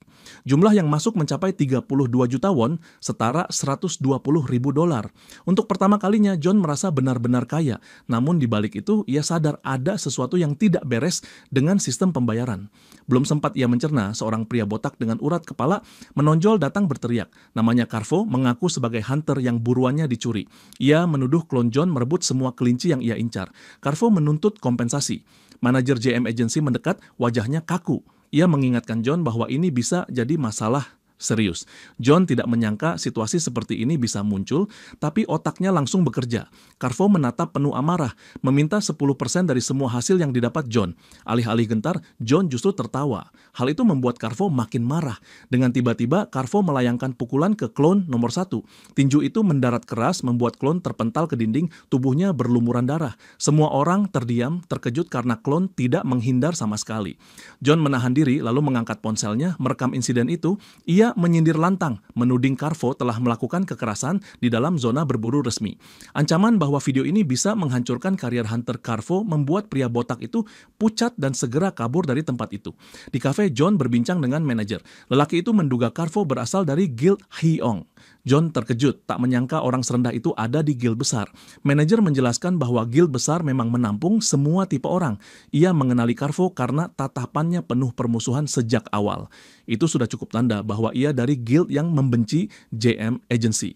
Jumlah yang masuk mencapai 32 juta won, setara 120 ribu dolar. Untuk pertama kalinya, John merasa benar-benar kaya. Namun di balik itu, ia sadar ada sesuatu yang tidak beres dengan sistem pembayaran. Belum sempat ia mencerna, seorang pria botak dengan urat kepala menonjol datang berteriak. Namanya Carvo, mengaku sebagai hunter yang buruannya dicuri. Ia menuduh klon John merebut semua kelinci yang ia incar. Carvo menuntut kompensasi. Manajer JM Agency mendekat, wajahnya kaku. Ia mengingatkan John bahwa ini bisa jadi masalah serius. John tidak menyangka situasi seperti ini bisa muncul, tapi otaknya langsung bekerja. Carvo menatap penuh amarah, meminta 10% dari semua hasil yang didapat John. Alih-alih gentar, John justru tertawa. Hal itu membuat Carvo makin marah. Dengan tiba-tiba, Carvo melayangkan pukulan ke klon nomor 1. Tinju itu mendarat keras, membuat klon terpental ke dinding, tubuhnya berlumuran darah. Semua orang terdiam, terkejut karena klon tidak menghindar sama sekali. John menahan diri, lalu mengangkat ponselnya, merekam insiden itu. Ia menyindir lantang, menuding Carvo telah melakukan kekerasan di dalam zona berburu resmi. Ancaman bahwa video ini bisa menghancurkan karier hunter Carvo membuat pria botak itu pucat dan segera kabur dari tempat itu. Di kafe, John berbincang dengan manajer. Lelaki itu menduga Carvo berasal dari Guild Hyong. John terkejut, tak menyangka orang serendah itu ada di guild besar. Manajer menjelaskan bahwa guild besar memang menampung semua tipe orang. Ia mengenali Carvo karena tatapannya penuh permusuhan sejak awal. Itu sudah cukup tanda bahwa ia dari guild yang membenci JM Agency.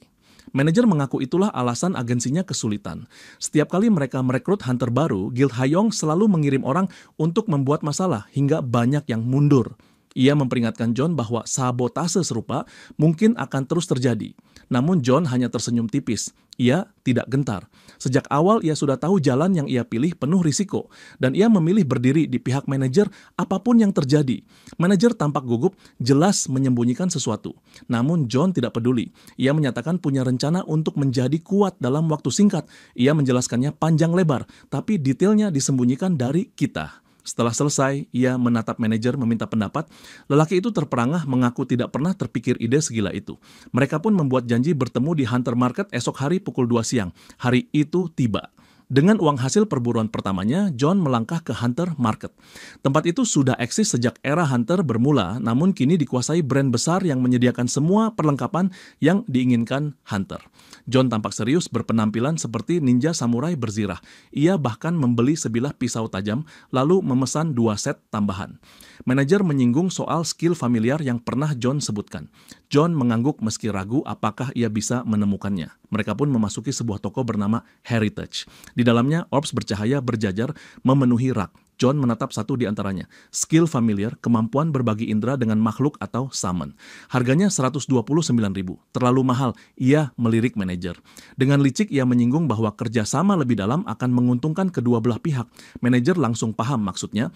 Manajer mengaku itulah alasan agensinya kesulitan. Setiap kali mereka merekrut hunter baru, Guild Hyong selalu mengirim orang untuk membuat masalah hingga banyak yang mundur. Ia memperingatkan John bahwa sabotase serupa mungkin akan terus terjadi. Namun John hanya tersenyum tipis. Ia tidak gentar. Sejak awal ia sudah tahu jalan yang ia pilih penuh risiko. Dan ia memilih berdiri di pihak manajer apapun yang terjadi. Manajer tampak gugup, jelas menyembunyikan sesuatu. Namun John tidak peduli. Ia menyatakan punya rencana untuk menjadi kuat dalam waktu singkat. Ia menjelaskannya panjang lebar, tapi detailnya disembunyikan dari kita. Setelah selesai, ia menatap manajer meminta pendapat. Lelaki itu terperangah mengaku tidak pernah terpikir ide segila itu. Mereka pun membuat janji bertemu di Hunter Market esok hari pukul 2 siang. Hari itu tiba. Dengan uang hasil perburuan pertamanya, John melangkah ke Hunter Market. Tempat itu sudah eksis sejak era Hunter bermula, namun kini dikuasai brand besar yang menyediakan semua perlengkapan yang diinginkan Hunter. John tampak serius berpenampilan seperti ninja samurai berzirah. Ia bahkan membeli sebilah pisau tajam, lalu memesan 2 set tambahan. Manajer menyinggung soal skill familiar yang pernah John sebutkan. John mengangguk meski ragu apakah ia bisa menemukannya. Mereka pun memasuki sebuah toko bernama Heritage. Di dalamnya, orbs bercahaya berjajar memenuhi rak. John menatap satu di antaranya. Skill familiar, kemampuan berbagi indera dengan makhluk atau summon. Harganya 129.000. Terlalu mahal, ia melirik manajer. Dengan licik ia menyinggung bahwa kerjasama lebih dalam akan menguntungkan kedua belah pihak. Manajer langsung paham maksudnya.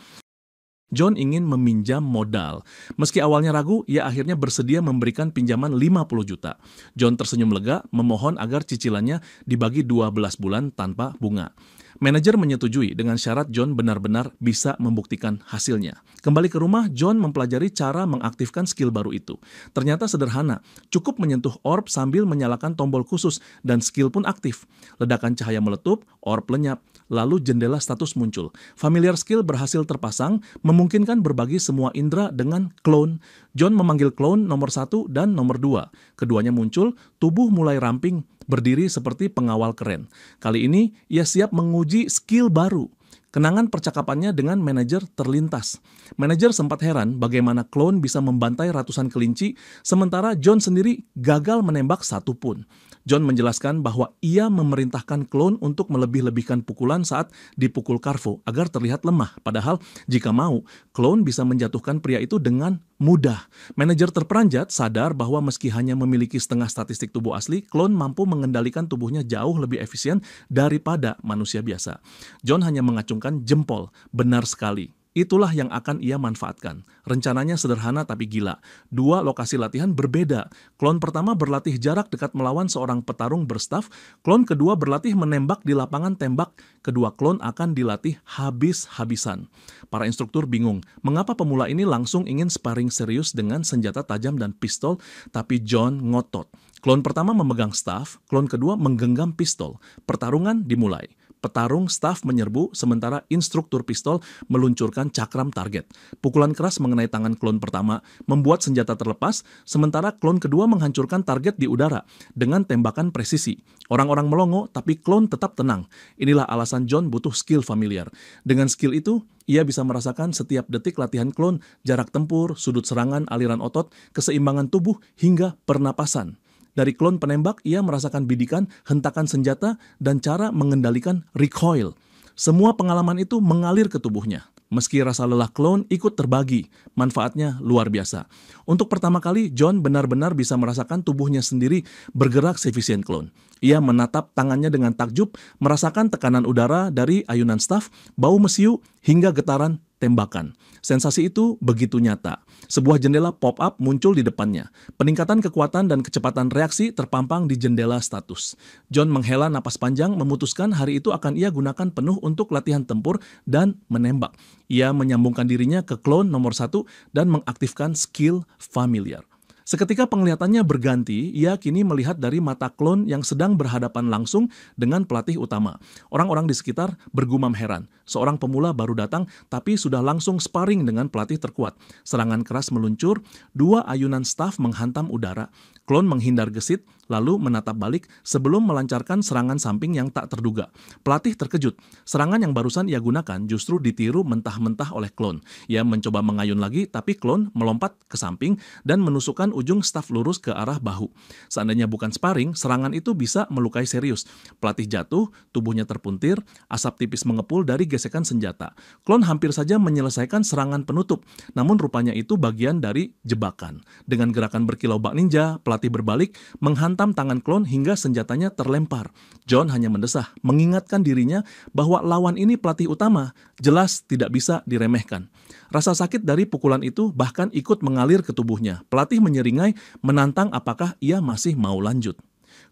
John ingin meminjam modal. Meski awalnya ragu, ia akhirnya bersedia memberikan pinjaman 50 juta. John tersenyum lega, memohon agar cicilannya dibagi 12 bulan tanpa bunga. Manajer menyetujui dengan syarat John benar-benar bisa membuktikan hasilnya. Kembali ke rumah, John mempelajari cara mengaktifkan skill baru itu. Ternyata sederhana, cukup menyentuh orb sambil menyalakan tombol khusus dan skill pun aktif. Ledakan cahaya meletup, orb lenyap, lalu jendela status muncul. Familiar skill berhasil terpasang, memungkinkan berbagi semua indera dengan clone. John memanggil clone nomor 1 dan nomor 2. Keduanya muncul, tubuh mulai ramping, berdiri seperti pengawal keren. Kali ini, ia siap menguji skill baru. Kenangan percakapannya dengan manajer terlintas. Manajer sempat heran bagaimana klon bisa membantai ratusan kelinci, sementara John sendiri gagal menembak satu pun. John menjelaskan bahwa ia memerintahkan klon untuk melebih-lebihkan pukulan saat dipukul Carvo agar terlihat lemah. Padahal, jika mau, klon bisa menjatuhkan pria itu dengan mudah. Manajer terperanjat sadar bahwa meski hanya memiliki setengah statistik tubuh asli, klon mampu mengendalikan tubuhnya jauh lebih efisien daripada manusia biasa. John hanya mengacungkan jempol. Benar sekali. Itulah yang akan ia manfaatkan. Rencananya sederhana tapi gila. 2 lokasi latihan berbeda. Klon pertama berlatih jarak dekat melawan seorang petarung berstaf. Klon kedua berlatih menembak di lapangan tembak. Kedua klon akan dilatih habis-habisan. Para instruktur bingung. Mengapa pemula ini langsung ingin sparring serius dengan senjata tajam dan pistol, tapi John ngotot. Klon pertama memegang staff, klon kedua menggenggam pistol. Pertarungan dimulai. Petarung staff menyerbu, sementara instruktur pistol meluncurkan cakram target. Pukulan keras mengenai tangan klon pertama membuat senjata terlepas, sementara klon kedua menghancurkan target di udara dengan tembakan presisi. Orang-orang melongo, tapi klon tetap tenang. Inilah alasan John butuh skill familiar. Dengan skill itu, ia bisa merasakan setiap detik latihan klon, jarak tempur, sudut serangan, aliran otot, keseimbangan tubuh, hingga pernapasan. Dari klon penembak, ia merasakan bidikan, hentakan senjata, dan cara mengendalikan recoil. Semua pengalaman itu mengalir ke tubuhnya. Meski rasa lelah klon ikut terbagi, manfaatnya luar biasa. Untuk pertama kali, John benar-benar bisa merasakan tubuhnya sendiri bergerak seefisien klon. Ia menatap tangannya dengan takjub, merasakan tekanan udara dari ayunan staf, bau mesiu, hingga getaran tembakan. Sensasi itu begitu nyata. Sebuah jendela pop-up muncul di depannya. Peningkatan kekuatan dan kecepatan reaksi terpampang di jendela status. John menghela napas panjang, memutuskan hari itu akan ia gunakan penuh untuk latihan tempur dan menembak. Ia menyambungkan dirinya ke klon nomor 1 dan mengaktifkan skill familiar. Seketika penglihatannya berganti, ia kini melihat dari mata klon yang sedang berhadapan langsung dengan pelatih utama. Orang-orang di sekitar bergumam heran. Seorang pemula baru datang, tapi sudah langsung sparring dengan pelatih terkuat. Serangan keras meluncur, 2 ayunan staf menghantam udara. Klon menghindar gesit, lalu menatap balik sebelum melancarkan serangan samping yang tak terduga. Pelatih terkejut. Serangan yang barusan ia gunakan justru ditiru mentah-mentah oleh klon. Ia mencoba mengayun lagi, tapi klon melompat ke samping dan menusukkan ujung staf lurus ke arah bahu. Seandainya bukan sparring, serangan itu bisa melukai serius. Pelatih jatuh, tubuhnya terpuntir, asap tipis mengepul dari gesekan senjata. Klon hampir saja menyelesaikan serangan penutup, namun rupanya itu bagian dari jebakan. Dengan gerakan berkilau bak ninja, pelatih berbalik, menghantam tangan klon hingga senjatanya terlempar. John hanya mendesah, mengingatkan dirinya bahwa lawan ini pelatih utama, jelas tidak bisa diremehkan. Rasa sakit dari pukulan itu bahkan ikut mengalir ke tubuhnya. Pelatih menyeringai, menantang apakah ia masih mau lanjut.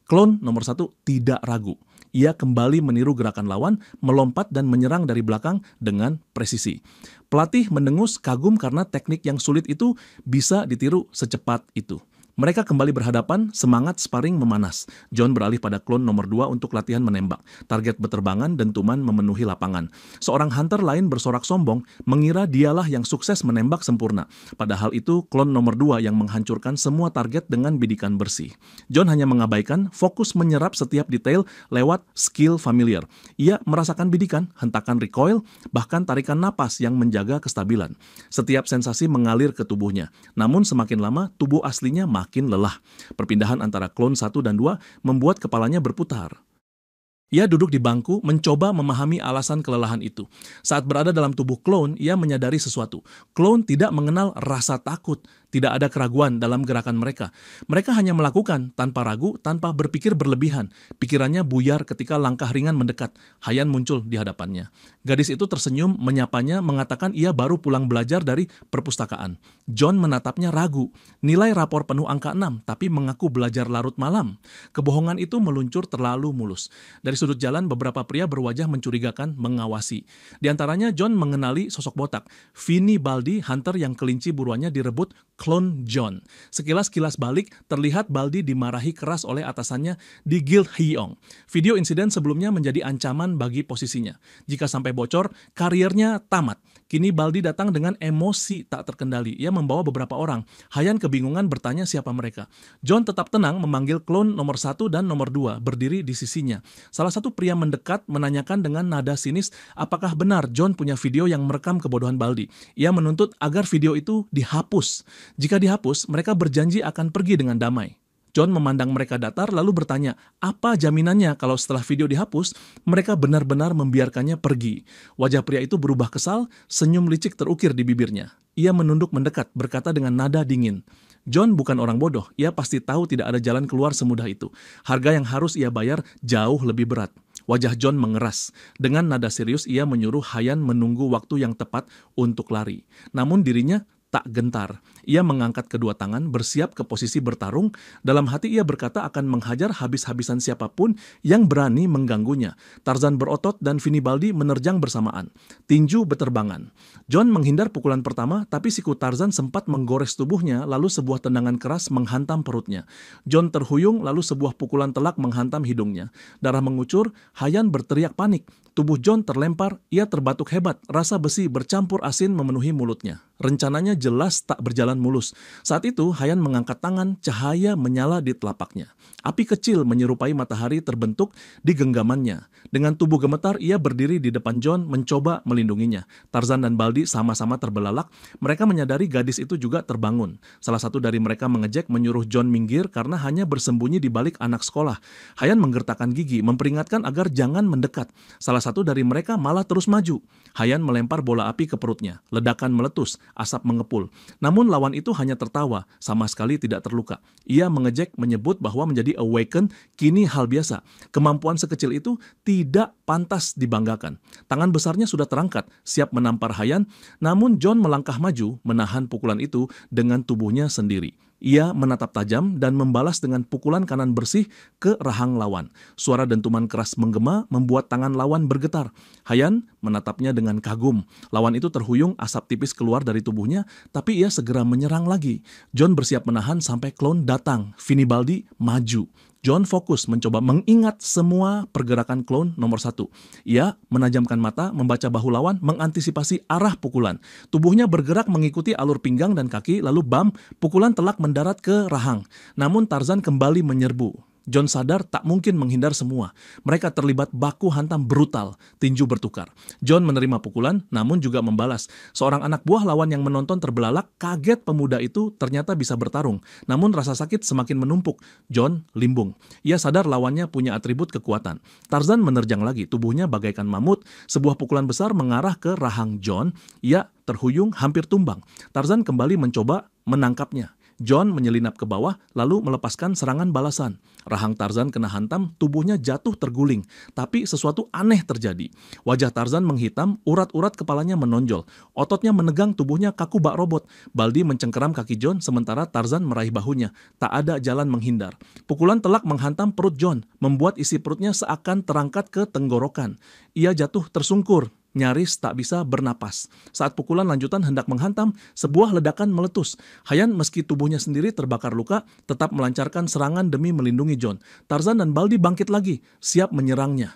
Klon nomor 1 tidak ragu. Ia kembali meniru gerakan lawan, melompat dan menyerang dari belakang dengan presisi. Pelatih mendengus kagum karena teknik yang sulit itu bisa ditiru secepat itu. Mereka kembali berhadapan, semangat sparring memanas. John beralih pada klon nomor 2 untuk latihan menembak. Target berterbangan, dentuman memenuhi lapangan. Seorang hunter lain bersorak sombong, mengira dialah yang sukses menembak sempurna. Padahal itu klon nomor 2 yang menghancurkan semua target dengan bidikan bersih. John hanya mengabaikan, fokus menyerap setiap detail lewat skill familiar. Ia merasakan bidikan, hentakan recoil, bahkan tarikan napas yang menjaga kestabilan. Setiap sensasi mengalir ke tubuhnya. Namun semakin lama, tubuh aslinya makin lelah. Perpindahan antara klon 1 dan 2 membuat kepalanya berputar. Ia duduk di bangku, mencoba memahami alasan kelelahan itu. Saat berada dalam tubuh klon, ia menyadari sesuatu. Klon tidak mengenal rasa takut, tidak ada keraguan dalam gerakan mereka. Mereka hanya melakukan tanpa ragu, tanpa berpikir berlebihan. Pikirannya buyar ketika langkah ringan mendekat. Hayan muncul di hadapannya. Gadis itu tersenyum, menyapanya, mengatakan ia baru pulang belajar dari perpustakaan. John menatapnya ragu. Nilai rapor penuh angka 6, tapi mengaku belajar larut malam. Kebohongan itu meluncur terlalu mulus. Dari sudut jalan, beberapa pria berwajah mencurigakan mengawasi. Di antaranya, John mengenali sosok botak. Vinny Baldi, hunter yang kelinci buruannya direbut klon John. Sekilas-kilas balik, terlihat Baldi dimarahi keras oleh atasannya di Guild Hyong. Video insiden sebelumnya menjadi ancaman bagi posisinya. Jika sampai bocor, karirnya tamat. Kini Baldi datang dengan emosi tak terkendali. Ia membawa beberapa orang. Hayan kebingungan bertanya siapa mereka. John tetap tenang memanggil klon nomor 1 dan nomor 2 berdiri di sisinya. Salah satu pria mendekat menanyakan dengan nada sinis apakah benar John punya video yang merekam kebodohan Baldi. Ia menuntut agar video itu dihapus. Jika dihapus, mereka berjanji akan pergi dengan damai. John memandang mereka datar lalu bertanya, apa jaminannya kalau setelah video dihapus, mereka benar-benar membiarkannya pergi? Wajah pria itu berubah kesal, senyum licik terukir di bibirnya. Ia menunduk mendekat, berkata dengan nada dingin. John bukan orang bodoh, ia pasti tahu tidak ada jalan keluar semudah itu. Harga yang harus ia bayar jauh lebih berat. Wajah John mengeras. Dengan nada serius, ia menyuruh Hayan menunggu waktu yang tepat untuk lari. Namun dirinya tak gentar. Ia mengangkat kedua tangan, bersiap ke posisi bertarung. Dalam hati ia berkata akan menghajar habis-habisan siapapun yang berani mengganggunya. Tarzan berotot dan Vinny Baldi menerjang bersamaan. Tinju beterbangan. John menghindar pukulan pertama, tapi siku Tarzan sempat menggores tubuhnya, lalu sebuah tendangan keras menghantam perutnya. John terhuyung, lalu sebuah pukulan telak menghantam hidungnya. Darah mengucur, Hayan berteriak panik. Tubuh John terlempar, ia terbatuk hebat, rasa besi bercampur asin memenuhi mulutnya. Rencananya jelas tak berjalan mulus. Saat itu, Hayan mengangkat tangan, cahaya menyala di telapaknya. Api kecil menyerupai matahari terbentuk di genggamannya. Dengan tubuh gemetar, ia berdiri di depan John mencoba melindunginya. Tarzan dan Baldi sama-sama terbelalak. Mereka menyadari gadis itu juga terbangun. Salah satu dari mereka mengejek menyuruh John minggir karena hanya bersembunyi di balik anak sekolah. Hayan menggertakkan gigi, memperingatkan agar jangan mendekat. Salah satu dari mereka malah terus maju. Hayan melempar bola api ke perutnya. Ledakan meletus, asap mengepul. Namun lawan itu hanya tertawa, sama sekali tidak terluka. Ia mengejek menyebut bahwa menjadi awaken kini hal biasa. Kemampuan sekecil itu tidak pantas dibanggakan. Tangan besarnya sudah terangkat, siap menampar Hayan, namun John melangkah maju, menahan pukulan itu dengan tubuhnya sendiri. Ia menatap tajam dan membalas dengan pukulan kanan bersih ke rahang lawan. Suara dentuman keras menggema membuat tangan lawan bergetar. Hayan menatapnya dengan kagum. Lawan itu terhuyung, asap tipis keluar dari tubuhnya, tapi ia segera menyerang lagi. John bersiap menahan sampai klon datang. Baldi maju. John fokus mencoba mengingat semua pergerakan klon nomor 1. Ia menajamkan mata, membaca bahu lawan, mengantisipasi arah pukulan. Tubuhnya bergerak mengikuti alur pinggang dan kaki, lalu bam, pukulan telak mendarat ke rahang. Namun Tarzan kembali menyerbu. John sadar tak mungkin menghindar semua. Mereka terlibat baku hantam brutal, tinju bertukar. John menerima pukulan, namun juga membalas. Seorang anak buah lawan yang menonton terbelalak, kaget pemuda itu ternyata bisa bertarung. Namun rasa sakit semakin menumpuk. John limbung. Ia sadar lawannya punya atribut kekuatan. Tarzan menerjang lagi, tubuhnya bagaikan mamut. Sebuah pukulan besar mengarah ke rahang John. Ia terhuyung, hampir tumbang. Tarzan kembali mencoba menangkapnya. John menyelinap ke bawah, lalu melepaskan serangan balasan. Rahang Tarzan kena hantam, tubuhnya jatuh terguling. Tapi sesuatu aneh terjadi. Wajah Tarzan menghitam, urat-urat kepalanya menonjol. Ototnya menegang, tubuhnya kaku bak robot. Baldi mencengkeram kaki John, sementara Tarzan meraih bahunya. Tak ada jalan menghindar. Pukulan telak menghantam perut John, membuat isi perutnya seakan terangkat ke tenggorokan. Ia jatuh tersungkur. Nyaris tak bisa bernapas. Saat pukulan lanjutan hendak menghantam, sebuah ledakan meletus. Hayan meski tubuhnya sendiri terbakar luka, tetap melancarkan serangan demi melindungi John. Tarzan dan Baldi bangkit lagi, siap menyerangnya.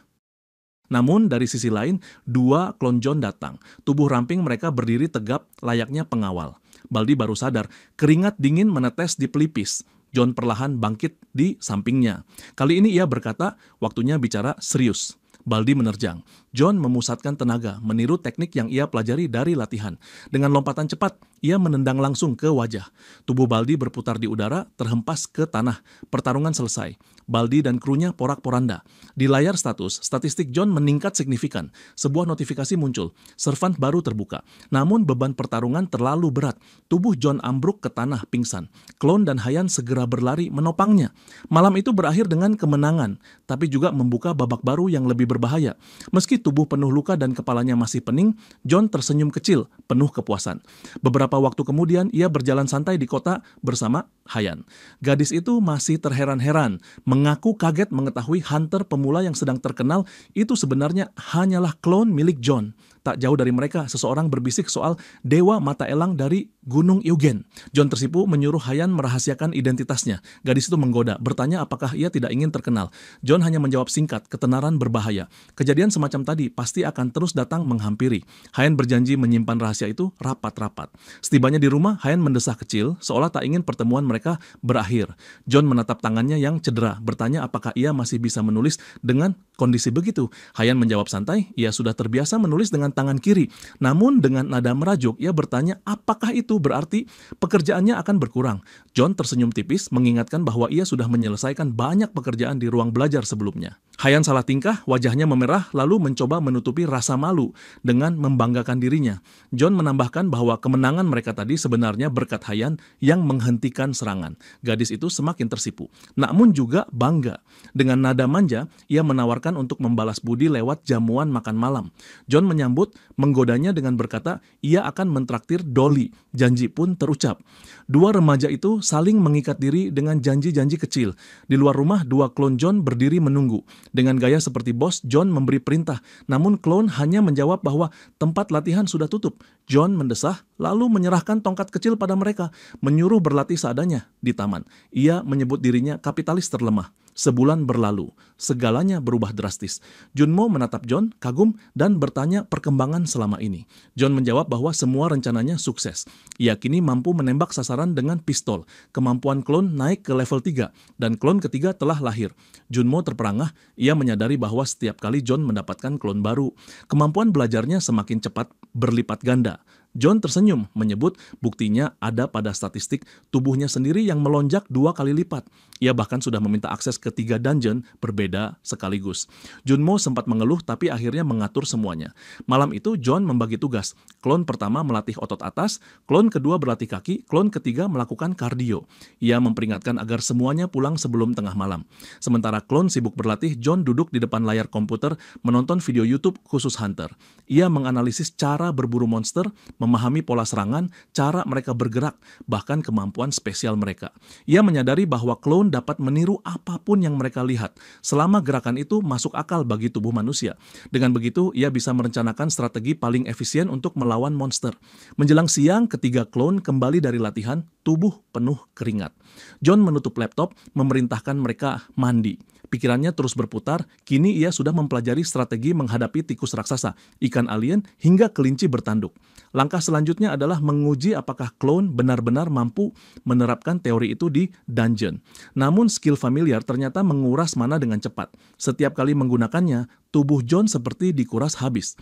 Namun dari sisi lain, dua klon John datang. Tubuh ramping mereka berdiri tegap layaknya pengawal. Baldi baru sadar, keringat dingin menetes di pelipis. John perlahan bangkit di sampingnya. Kali ini ia berkata, waktunya bicara serius. Baldi menerjang. John memusatkan tenaga, meniru teknik yang ia pelajari dari latihan. Dengan lompatan cepat, ia menendang langsung ke wajah. Tubuh Baldi berputar di udara, terhempas ke tanah. Pertarungan selesai. Baldi dan krunya porak-poranda. Di layar statistik John meningkat signifikan. Sebuah notifikasi muncul. Servant baru terbuka. Namun beban pertarungan terlalu berat. Tubuh John ambruk ke tanah pingsan. Klon dan Hayan segera berlari menopangnya. Malam itu berakhir dengan kemenangan, tapi juga membuka babak baru yang lebih berbahaya. Meski tubuh penuh luka dan kepalanya masih pening, John tersenyum kecil, penuh kepuasan. Beberapa waktu kemudian, ia berjalan santai di kota bersama Hayan. Gadis itu masih terheran-heran, mengaku kaget mengetahui hunter pemula yang sedang terkenal itu sebenarnya hanyalah klon milik John. Tak jauh dari mereka, seseorang berbisik soal dewa mata elang dari Gunung Eugen. John tersipu menyuruh Hayan merahasiakan identitasnya. Gadis itu menggoda, bertanya apakah ia tidak ingin terkenal. John hanya menjawab singkat, ketenaran berbahaya. Kejadian semacam tadi pasti akan terus datang menghampiri. Hayan berjanji menyimpan rahasia itu rapat-rapat. Setibanya di rumah, Hayan mendesah kecil, seolah tak ingin pertemuan mereka berakhir. John menatap tangannya yang cedera, bertanya apakah ia masih bisa menulis dengan kondisi begitu. Hayan menjawab santai, ia sudah terbiasa menulis dengan tangan kiri. Namun dengan nada merajuk, ia bertanya apakah itu berarti pekerjaannya akan berkurang. John tersenyum tipis, mengingatkan bahwa ia sudah menyelesaikan banyak pekerjaan di ruang belajar sebelumnya. Hayan salah tingkah, wajahnya memerah, lalu mencoba menutupi rasa malu dengan membanggakan dirinya. John menambahkan bahwa kemenangan mereka tadi sebenarnya berkat Hayan yang menghentikan serangan. Gadis itu semakin tersipu, namun juga bangga. Dengan nada manja, ia menawarkan untuk membalas budi lewat jamuan makan malam. John menyambut, menggodanya dengan berkata ia akan mentraktir Dolly. Janji pun terucap. Dua remaja itu saling mengikat diri dengan janji-janji kecil. Di luar rumah, dua klon John berdiri menunggu. Dengan gaya seperti bos, John memberi perintah. Namun klon hanya menjawab bahwa tempat latihan sudah tutup. John mendesah, lalu menyerahkan tongkat kecil pada mereka, menyuruh berlatih seadanya di taman. Ia menyebut dirinya kapitalis terlemah. Sebulan berlalu, segalanya berubah drastis. Junmo menatap John, kagum, dan bertanya perkembangan selama ini. John menjawab bahwa semua rencananya sukses. Ia kini mampu menembak sasaran dengan pistol. Kemampuan klon naik ke level 3, dan klon ketiga telah lahir. Junmo terperangah, ia menyadari bahwa setiap kali John mendapatkan klon baru, kemampuan belajarnya semakin cepat berlipat ganda. John tersenyum, menyebut buktinya ada pada statistik tubuhnya sendiri yang melonjak 2 kali lipat. Ia bahkan sudah meminta akses ke 3 dungeon berbeda sekaligus. Junmo sempat mengeluh tapi akhirnya mengatur semuanya. Malam itu John membagi tugas. Klon pertama melatih otot atas, klon kedua berlatih kaki, klon ketiga melakukan kardio. Ia memperingatkan agar semuanya pulang sebelum tengah malam. Sementara klon sibuk berlatih, John duduk di depan layar komputer menonton video YouTube khusus Hunter. Ia menganalisis cara berburu monster, memahami pola serangan, cara mereka bergerak, bahkan kemampuan spesial mereka. Ia menyadari bahwa klon dapat meniru apapun yang mereka lihat, selama gerakan itu masuk akal bagi tubuh manusia. Dengan begitu, ia bisa merencanakan strategi paling efisien untuk melawan monster. Menjelang siang, ketiga klon kembali dari latihan, tubuh penuh keringat. John menutup laptop, memerintahkan mereka mandi. Pikirannya terus berputar, kini ia sudah mempelajari strategi menghadapi tikus raksasa, ikan alien, hingga kelinci bertanduk. Langkah selanjutnya adalah menguji apakah klon benar-benar mampu menerapkan teori itu di dungeon. Namun skill familiar ternyata menguras mana dengan cepat. Setiap kali menggunakannya, tubuh John seperti dikuras habis.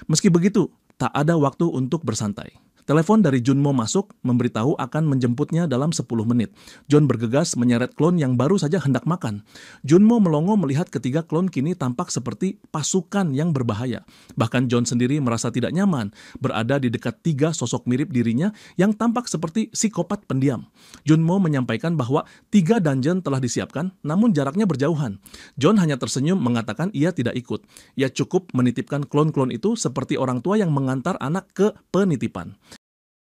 Meski begitu, tak ada waktu untuk bersantai. Telepon dari Junmo masuk, memberitahu akan menjemputnya dalam 10 menit. John bergegas menyeret klon yang baru saja hendak makan. Junmo melongo melihat ketiga klon kini tampak seperti pasukan yang berbahaya. Bahkan John sendiri merasa tidak nyaman berada di dekat 3 sosok mirip dirinya yang tampak seperti psikopat pendiam. Junmo menyampaikan bahwa 3 dungeon telah disiapkan, namun jaraknya berjauhan. John hanya tersenyum mengatakan ia tidak ikut. Ia cukup menitipkan klon-klon itu seperti orang tua yang mengantar anak ke penitipan.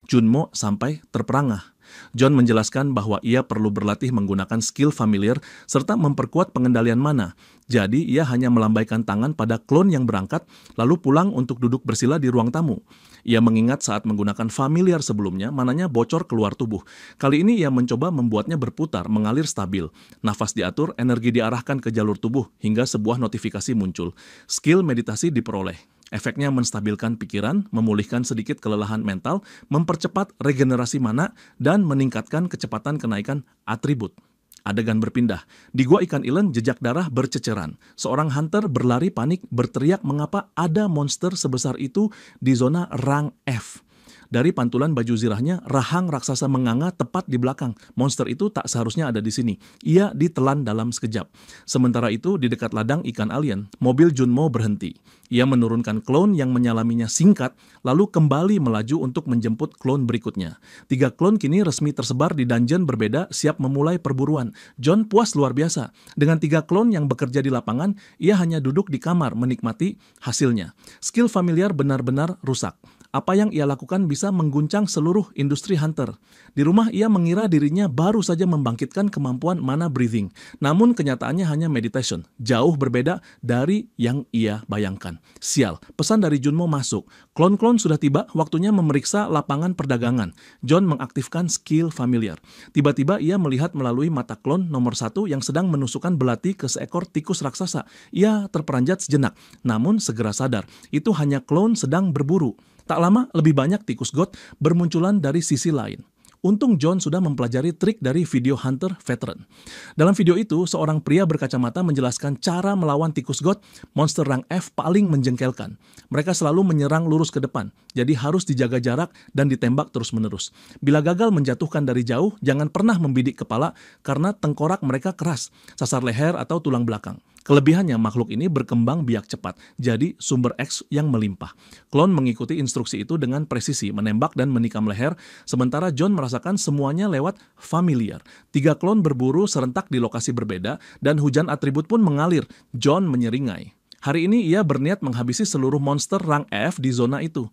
Junmo sampai terperangah. John menjelaskan bahwa ia perlu berlatih menggunakan skill familiar serta memperkuat pengendalian mana. Jadi ia hanya melambaikan tangan pada klon yang berangkat lalu pulang untuk duduk bersila di ruang tamu. Ia mengingat saat menggunakan familiar sebelumnya mananya bocor keluar tubuh. Kali ini ia mencoba membuatnya berputar, mengalir stabil. Nafas diatur, energi diarahkan ke jalur tubuh hingga sebuah notifikasi muncul. Skill meditasi diperoleh. Efeknya menstabilkan pikiran, memulihkan sedikit kelelahan mental, mempercepat regenerasi mana, dan meningkatkan kecepatan kenaikan atribut. Adegan berpindah. Di Gua Ikan Ilen, jejak darah berceceran. Seorang hunter berlari panik, berteriak mengapa ada monster sebesar itu di zona rang F. Dari pantulan baju zirahnya, rahang raksasa menganga tepat di belakang. Monster itu tak seharusnya ada di sini. Ia ditelan dalam sekejap. Sementara itu, di dekat ladang ikan alien, mobil Junmo berhenti. Ia menurunkan klon yang menyalaminya singkat, lalu kembali melaju untuk menjemput klon berikutnya. 3 klon kini resmi tersebar di dungeon berbeda, siap memulai perburuan. John puas luar biasa. Dengan 3 klon yang bekerja di lapangan, ia hanya duduk di kamar menikmati hasilnya. Skill familiar benar-benar rusak. Apa yang ia lakukan bisa mengguncang seluruh industri hunter. Di rumah ia mengira dirinya baru saja membangkitkan kemampuan mana breathing. Namun kenyataannya hanya meditation. Jauh berbeda dari yang ia bayangkan. Sial, pesan dari Junmo masuk. Klon-klon sudah tiba, waktunya memeriksa lapangan perdagangan. John mengaktifkan skill familiar. Tiba-tiba ia melihat melalui mata klon nomor 1 yang sedang menusukkan belati ke seekor tikus raksasa. Ia terperanjat sejenak, namun segera sadar. Itu hanya klon sedang berburu. Tak lama, lebih banyak tikus god bermunculan dari sisi lain. Untung John sudah mempelajari trik dari video hunter veteran. Dalam video itu, seorang pria berkacamata menjelaskan cara melawan tikus god, monster rang F paling menjengkelkan. Mereka selalu menyerang lurus ke depan, jadi harus dijaga jarak dan ditembak terus-menerus. Bila gagal menjatuhkan dari jauh, jangan pernah membidik kepala karena tengkorak mereka keras, sasar leher atau tulang belakang. Kelebihannya, makhluk ini berkembang biak cepat, jadi sumber X yang melimpah. Klon mengikuti instruksi itu dengan presisi, menembak dan menikam leher, sementara John merasakan semuanya lewat familiar. 3 klon berburu serentak di lokasi berbeda, dan hujan atribut pun mengalir. John menyeringai. Hari ini ia berniat menghabisi seluruh monster rang F di zona itu.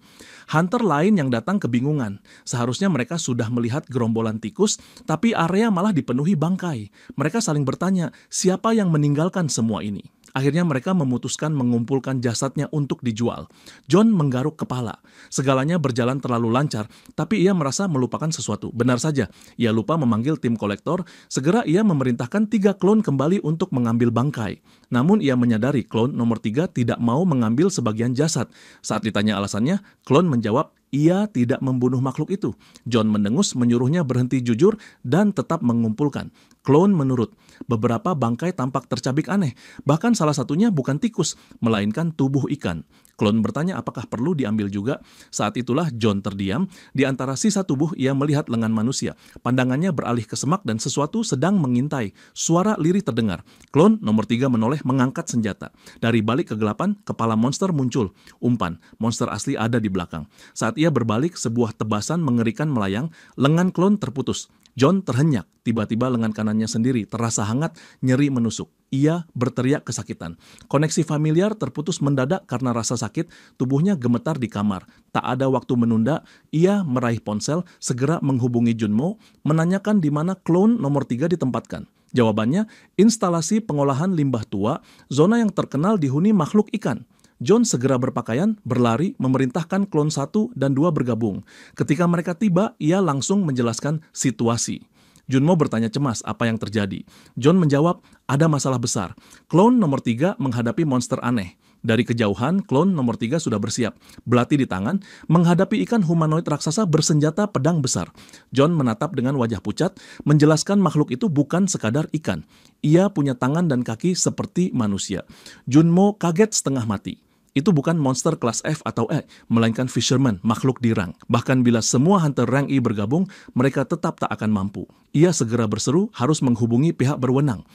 Hunter lain yang datang kebingungan. Seharusnya mereka sudah melihat gerombolan tikus, tapi area malah dipenuhi bangkai. Mereka saling bertanya, siapa yang meninggalkan semua ini? Akhirnya mereka memutuskan mengumpulkan jasadnya untuk dijual. John menggaruk kepala. Segalanya berjalan terlalu lancar, tapi ia merasa melupakan sesuatu. Benar saja, ia lupa memanggil tim kolektor. Segera ia memerintahkan 3 klon kembali untuk mengambil bangkai. Namun ia menyadari klon nomor 3 tidak mau mengambil sebagian jasad. Saat ditanya alasannya, klon menjawab, ia tidak membunuh makhluk itu. John mendengus, menyuruhnya berhenti jujur dan tetap mengumpulkan. Klon menurut. Beberapa bangkai tampak tercabik aneh. Bahkan salah satunya bukan tikus, melainkan tubuh ikan. Klon bertanya apakah perlu diambil juga. Saat itulah John terdiam. Di antara sisa tubuh ia melihat lengan manusia. Pandangannya beralih ke semak dan sesuatu sedang mengintai. Suara lirih terdengar. Klon nomor 3 menoleh mengangkat senjata. Dari balik kegelapan, kepala monster muncul. Umpan, monster asli ada di belakang. Saat ia berbalik, sebuah tebasan mengerikan melayang. Lengan klon terputus. John terhenyak. Tiba-tiba lengan kanannya sendiri terasa hangat, nyeri menusuk. Ia berteriak kesakitan. Koneksi familiar terputus mendadak karena rasa sakit, tubuhnya gemetar di kamar. Tak ada waktu menunda, ia meraih ponsel, segera menghubungi Junmo, menanyakan di mana klon nomor 3 ditempatkan. Jawabannya, instalasi pengolahan limbah tua, zona yang terkenal dihuni makhluk ikan. John segera berpakaian, berlari, memerintahkan klon 1 dan 2 bergabung. Ketika mereka tiba, ia langsung menjelaskan situasi. Junmo bertanya cemas apa yang terjadi. John menjawab, ada masalah besar. Klon nomor 3 menghadapi monster aneh. Dari kejauhan, klon nomor 3 sudah bersiap. Belati di tangan, menghadapi ikan humanoid raksasa bersenjata pedang besar. John menatap dengan wajah pucat, menjelaskan makhluk itu bukan sekadar ikan. Ia punya tangan dan kaki seperti manusia. Junmo kaget setengah mati. Itu bukan monster kelas F atau E, melainkan fisherman, makhluk dirang. Bahkan bila semua hunter rank E bergabung, mereka tetap tak akan mampu. Ia segera berseru harus menghubungi pihak berwenang.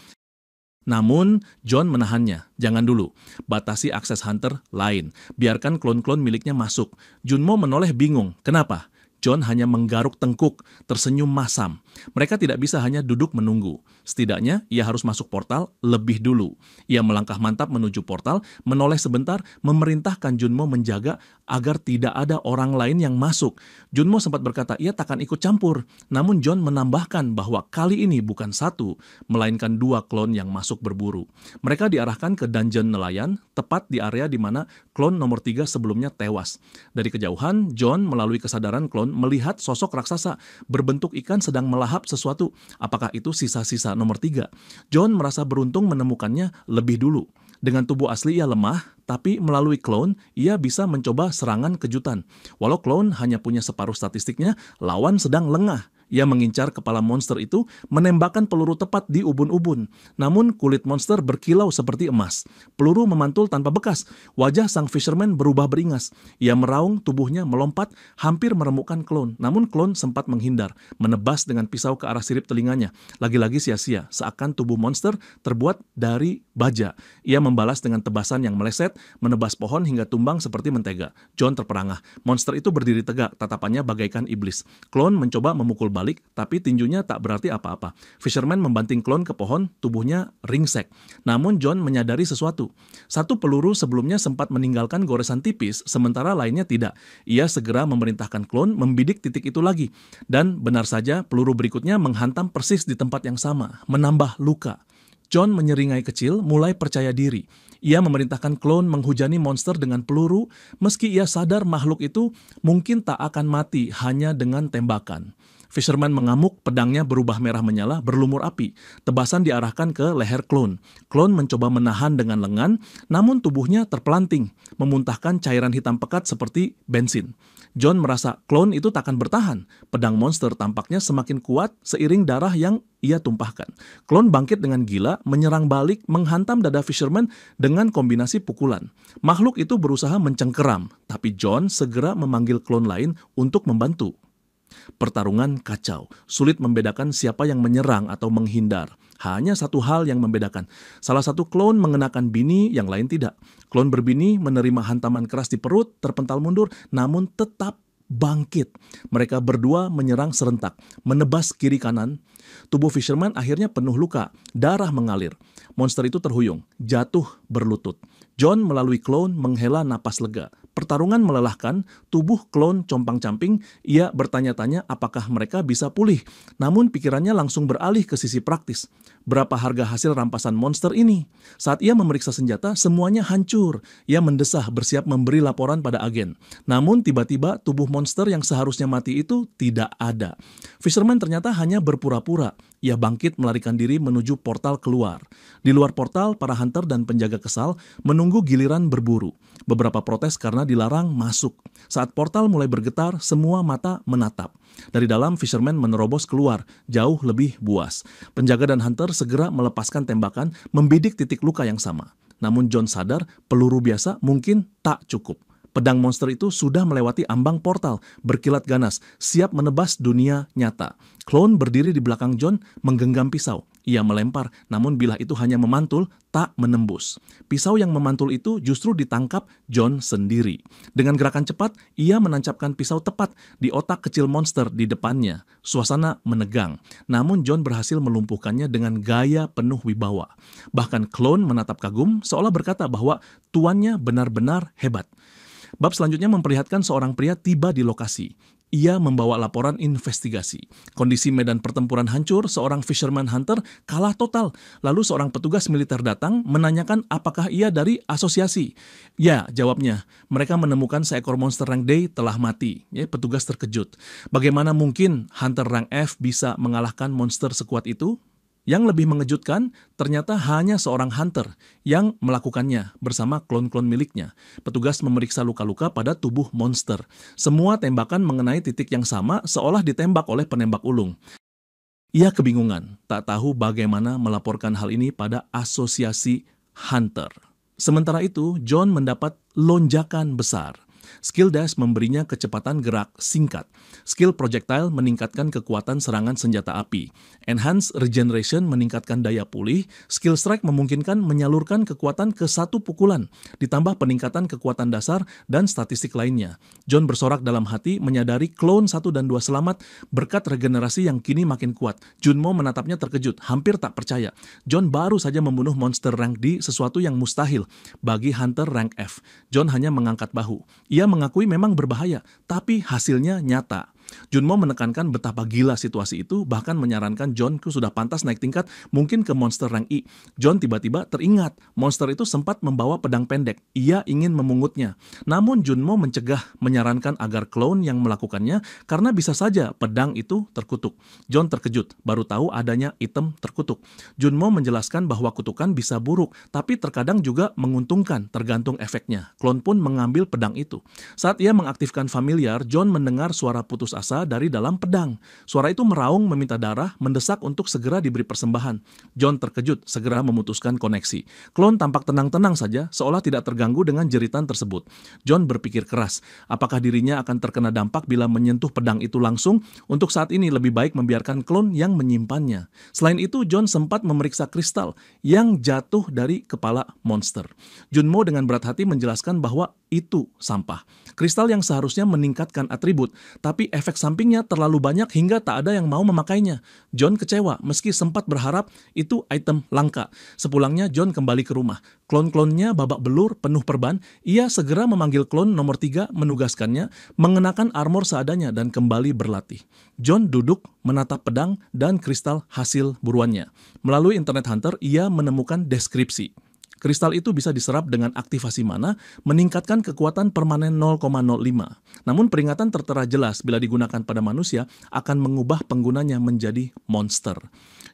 Namun, John menahannya. Jangan dulu. Batasi akses hunter lain. Biarkan klon-klon miliknya masuk. Junmo menoleh bingung. Kenapa? John hanya menggaruk tengkuk, tersenyum masam. Mereka tidak bisa hanya duduk menunggu. Setidaknya, ia harus masuk portal lebih dulu. Ia melangkah mantap menuju portal, menoleh sebentar, memerintahkan Junmo menjaga agar tidak ada orang lain yang masuk. Junmo sempat berkata ia takkan ikut campur. Namun John menambahkan bahwa kali ini bukan 1, melainkan 2 klon yang masuk berburu. Mereka diarahkan ke dungeon nelayan, tepat di area di mana klon nomor 3 sebelumnya tewas. Dari kejauhan, John melalui kesadaran klon melihat sosok raksasa berbentuk ikan sedang melahap sesuatu. Apakah itu sisa-sisa nomor 3? John merasa beruntung menemukannya lebih dulu. Dengan tubuh asli ia lemah, tapi melalui klon ia bisa mencoba serangan kejutan. Walau klon hanya punya separuh statistiknya, lawan sedang lengah. Ia mengincar kepala monster itu, menembakkan peluru tepat di ubun-ubun. Namun kulit monster berkilau seperti emas. Peluru memantul tanpa bekas. Wajah sang fisherman berubah beringas. Ia meraung, tubuhnya melompat, hampir meremukkan klon. Namun klon sempat menghindar, menebas dengan pisau ke arah sirip telinganya. Lagi-lagi sia-sia, seakan tubuh monster terbuat dari baja. Ia membalas dengan tebasan yang meleset, menebas pohon hingga tumbang seperti mentega. John terperangah. Monster itu berdiri tegak, tatapannya bagaikan iblis. Klon mencoba memukul balik, tapi tinjunya tak berarti apa-apa. Fisherman membanting klon ke pohon, tubuhnya ringsek. Namun John menyadari sesuatu. 1 peluru sebelumnya sempat meninggalkan goresan tipis, sementara lainnya tidak. Ia segera memerintahkan klon membidik titik itu lagi. Dan benar saja, peluru berikutnya menghantam persis di tempat yang sama, menambah luka. John menyeringai kecil, mulai percaya diri. Ia memerintahkan klon menghujani monster dengan peluru, meski ia sadar makhluk itu mungkin tak akan mati hanya dengan tembakan. Fisherman mengamuk, pedangnya berubah merah menyala, berlumur api. Tebasan diarahkan ke leher klon. Klon mencoba menahan dengan lengan, namun tubuhnya terpelanting, memuntahkan cairan hitam pekat seperti bensin. John merasa klon itu takkan bertahan. Pedang monster tampaknya semakin kuat seiring darah yang ia tumpahkan. Klon bangkit dengan gila, menyerang balik, menghantam dada Fisherman dengan kombinasi pukulan. Makhluk itu berusaha mencengkeram, tapi John segera memanggil klon lain untuk membantu. Pertarungan kacau, sulit membedakan siapa yang menyerang atau menghindar. Hanya satu hal yang membedakan. Salah satu klon mengenakan bini, yang lain tidak. Klon berbini menerima hantaman keras di perut, terpental mundur, namun tetap bangkit. Mereka berdua menyerang serentak, menebas kiri kanan. Tubuh Fisherman akhirnya penuh luka, darah mengalir. Monster itu terhuyung, jatuh berlutut. John melalui klon menghela napas lega. Pertarungan melelahkan, tubuh klon compang-camping, ia bertanya-tanya apakah mereka bisa pulih. Namun pikirannya langsung beralih ke sisi praktis. Berapa harga hasil rampasan monster ini? Saat ia memeriksa senjata, semuanya hancur. Ia mendesah bersiap memberi laporan pada agen. Namun tiba-tiba tubuh monster yang seharusnya mati itu tidak ada. Fisherman ternyata hanya berpura-pura. Ia bangkit melarikan diri menuju portal keluar. Di luar portal, para hunter dan penjaga kesal menunggu giliran berburu. Beberapa protes karena dilarang masuk. Saat portal mulai bergetar, semua mata menatap. Dari dalam, Fisherman menerobos keluar, jauh lebih buas. Penjaga dan hunter segera melepaskan tembakan, membidik titik luka yang sama. Namun John sadar, peluru biasa mungkin tak cukup. Pedang monster itu sudah melewati ambang portal, berkilat ganas, siap menebas dunia nyata. Clone berdiri di belakang John, menggenggam pisau. Ia melempar, namun bilah itu hanya memantul, tak menembus. Pisau yang memantul itu justru ditangkap John sendiri. Dengan gerakan cepat, ia menancapkan pisau tepat di otak kecil monster di depannya. Suasana menegang, namun John berhasil melumpuhkannya dengan gaya penuh wibawa. Bahkan Clone menatap kagum, seolah berkata bahwa tuannya benar-benar hebat. Bab selanjutnya memperlihatkan seorang pria tiba di lokasi. Ia membawa laporan investigasi. Kondisi medan pertempuran hancur, seorang fisherman hunter kalah total. Lalu seorang petugas militer datang menanyakan apakah ia dari asosiasi. Ya, jawabnya, mereka menemukan seekor monster rank D telah mati. Ya, petugas terkejut. Bagaimana mungkin hunter rank F bisa mengalahkan monster sekuat itu? Yang lebih mengejutkan, ternyata hanya seorang hunter yang melakukannya bersama klon-klon miliknya. Petugas memeriksa luka-luka pada tubuh monster. Semua tembakan mengenai titik yang sama seolah ditembak oleh penembak ulung. Ia kebingungan, tak tahu bagaimana melaporkan hal ini pada asosiasi hunter. Sementara itu, John mendapat lonjakan besar. Skill Dash memberinya kecepatan gerak singkat. Skill Projectile meningkatkan kekuatan serangan senjata api. Enhanced Regeneration meningkatkan daya pulih. Skill Strike memungkinkan menyalurkan kekuatan ke satu pukulan, ditambah peningkatan kekuatan dasar dan statistik lainnya. John bersorak dalam hati menyadari Clone 1 dan 2 selamat berkat regenerasi yang kini makin kuat. Junmo menatapnya terkejut, hampir tak percaya. John baru saja membunuh monster rank D, sesuatu yang mustahil bagi hunter rank F. John hanya mengangkat bahu. Ia mengakui memang berbahaya, tapi hasilnya nyata. Junmo menekankan betapa gila situasi itu, bahkan menyarankan John sudah pantas naik tingkat, mungkin ke monster rank I. John tiba-tiba teringat, monster itu sempat membawa pedang pendek. Ia ingin memungutnya. Namun Junmo mencegah, menyarankan agar clone yang melakukannya, karena bisa saja pedang itu terkutuk. John terkejut, baru tahu adanya item terkutuk. Junmo menjelaskan bahwa kutukan bisa buruk, tapi terkadang juga menguntungkan, tergantung efeknya. Clone pun mengambil pedang itu. Saat ia mengaktifkan familiar, John mendengar suara putus asa dari dalam pedang. Suara itu meraung meminta darah, mendesak untuk segera diberi persembahan. John terkejut, segera memutuskan koneksi. Clone tampak tenang-tenang saja, seolah tidak terganggu dengan jeritan tersebut. John berpikir keras, apakah dirinya akan terkena dampak bila menyentuh pedang itu langsung? Untuk saat ini lebih baik membiarkan Clone yang menyimpannya. Selain itu, John sempat memeriksa kristal yang jatuh dari kepala monster. Junmo dengan berat hati menjelaskan bahwa itu sampah. Kristal yang seharusnya meningkatkan atribut, tapi efek sampingnya terlalu banyak hingga tak ada yang mau memakainya. John kecewa meski sempat berharap itu item langka. Sepulangnya John kembali ke rumah. Klon-klonnya babak belur penuh perban. Ia segera memanggil klon nomor 3 menugaskannya mengenakan armor seadanya dan kembali berlatih. John duduk menatap pedang dan kristal hasil buruannya. Melalui internet hunter ia menemukan deskripsi. Kristal itu bisa diserap dengan aktivasi mana, meningkatkan kekuatan permanen 0,05. Namun peringatan tertera jelas bila digunakan pada manusia akan mengubah penggunanya menjadi monster.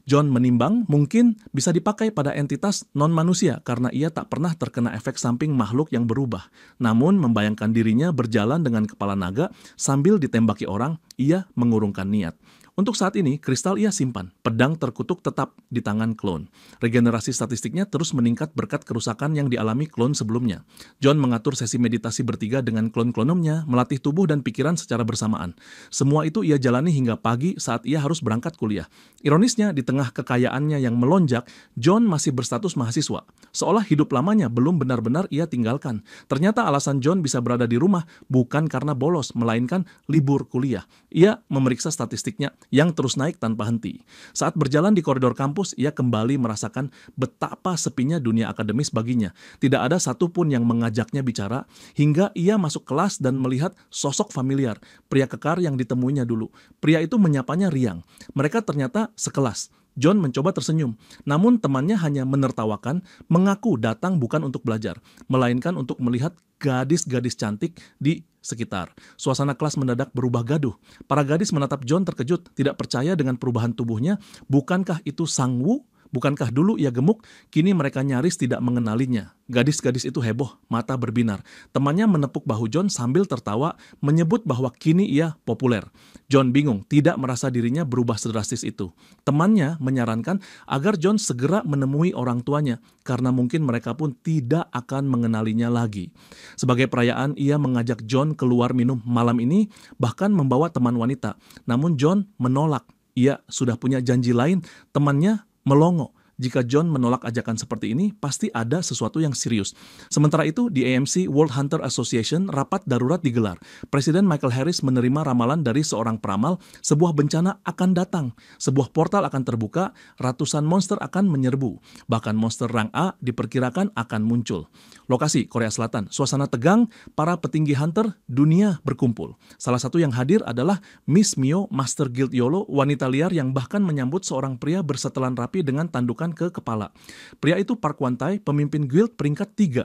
John menimbang mungkin bisa dipakai pada entitas non-manusia karena ia tak pernah terkena efek samping makhluk yang berubah. Namun membayangkan dirinya berjalan dengan kepala naga sambil ditembaki orang, ia mengurungkan niat. Untuk saat ini, kristal ia simpan. Pedang terkutuk tetap di tangan klon. Regenerasi statistiknya terus meningkat berkat kerusakan yang dialami klon sebelumnya. John mengatur sesi meditasi bertiga dengan klon-klonomnya, melatih tubuh dan pikiran secara bersamaan. Semua itu ia jalani hingga pagi saat ia harus berangkat kuliah. Ironisnya, di tengah kekayaannya yang melonjak, John masih berstatus mahasiswa. Seolah hidup lamanya belum benar-benar ia tinggalkan. Ternyata alasan John bisa berada di rumah bukan karena bolos, melainkan libur kuliah. Ia memeriksa statistiknya. yang terus naik tanpa henti. Saat berjalan di koridor kampus, ia kembali merasakan betapa sepinya dunia akademis baginya. Tidak ada satupun yang mengajaknya bicara, hingga ia masuk kelas dan melihat sosok familiar, pria kekar yang ditemuinya dulu. Pria itu menyapanya riang. Mereka ternyata sekelas. John mencoba tersenyum, namun temannya hanya menertawakan, mengaku datang bukan untuk belajar, melainkan untuk melihat gadis-gadis cantik di sekitar. Suasana kelas mendadak berubah gaduh. Para gadis menatap John terkejut, tidak percaya dengan perubahan tubuhnya. Bukankah itu Sang Woo? Bukankah dulu ia gemuk? Kini mereka nyaris tidak mengenalinya. Gadis-gadis itu heboh, mata berbinar. Temannya menepuk bahu John sambil tertawa, menyebut bahwa kini ia populer. John bingung, tidak merasa dirinya berubah sedrastis itu. Temannya menyarankan agar John segera menemui orang tuanya, karena mungkin mereka pun tidak akan mengenalinya lagi. Sebagai perayaan, ia mengajak John keluar minum malam ini, bahkan membawa teman wanita. Namun John menolak. Ia sudah punya janji lain. Temannya melongo. Jika John menolak ajakan seperti ini, pasti ada sesuatu yang serius. Sementara itu, di AMC World Hunter Association, rapat darurat digelar. Presiden Michael Harris menerima ramalan dari seorang peramal, sebuah bencana akan datang. Sebuah portal akan terbuka, ratusan monster akan menyerbu. Bahkan monster rang A diperkirakan akan muncul. Lokasi, Korea Selatan. Suasana tegang, para petinggi hunter dunia berkumpul. Salah satu yang hadir adalah Miss Mio, Master Guild Yolo, wanita liar yang bahkan menyambut seorang pria bersetelan rapi dengan tandukan ke kepala. Pria itu Park Wan-tae, pemimpin guild peringkat 3.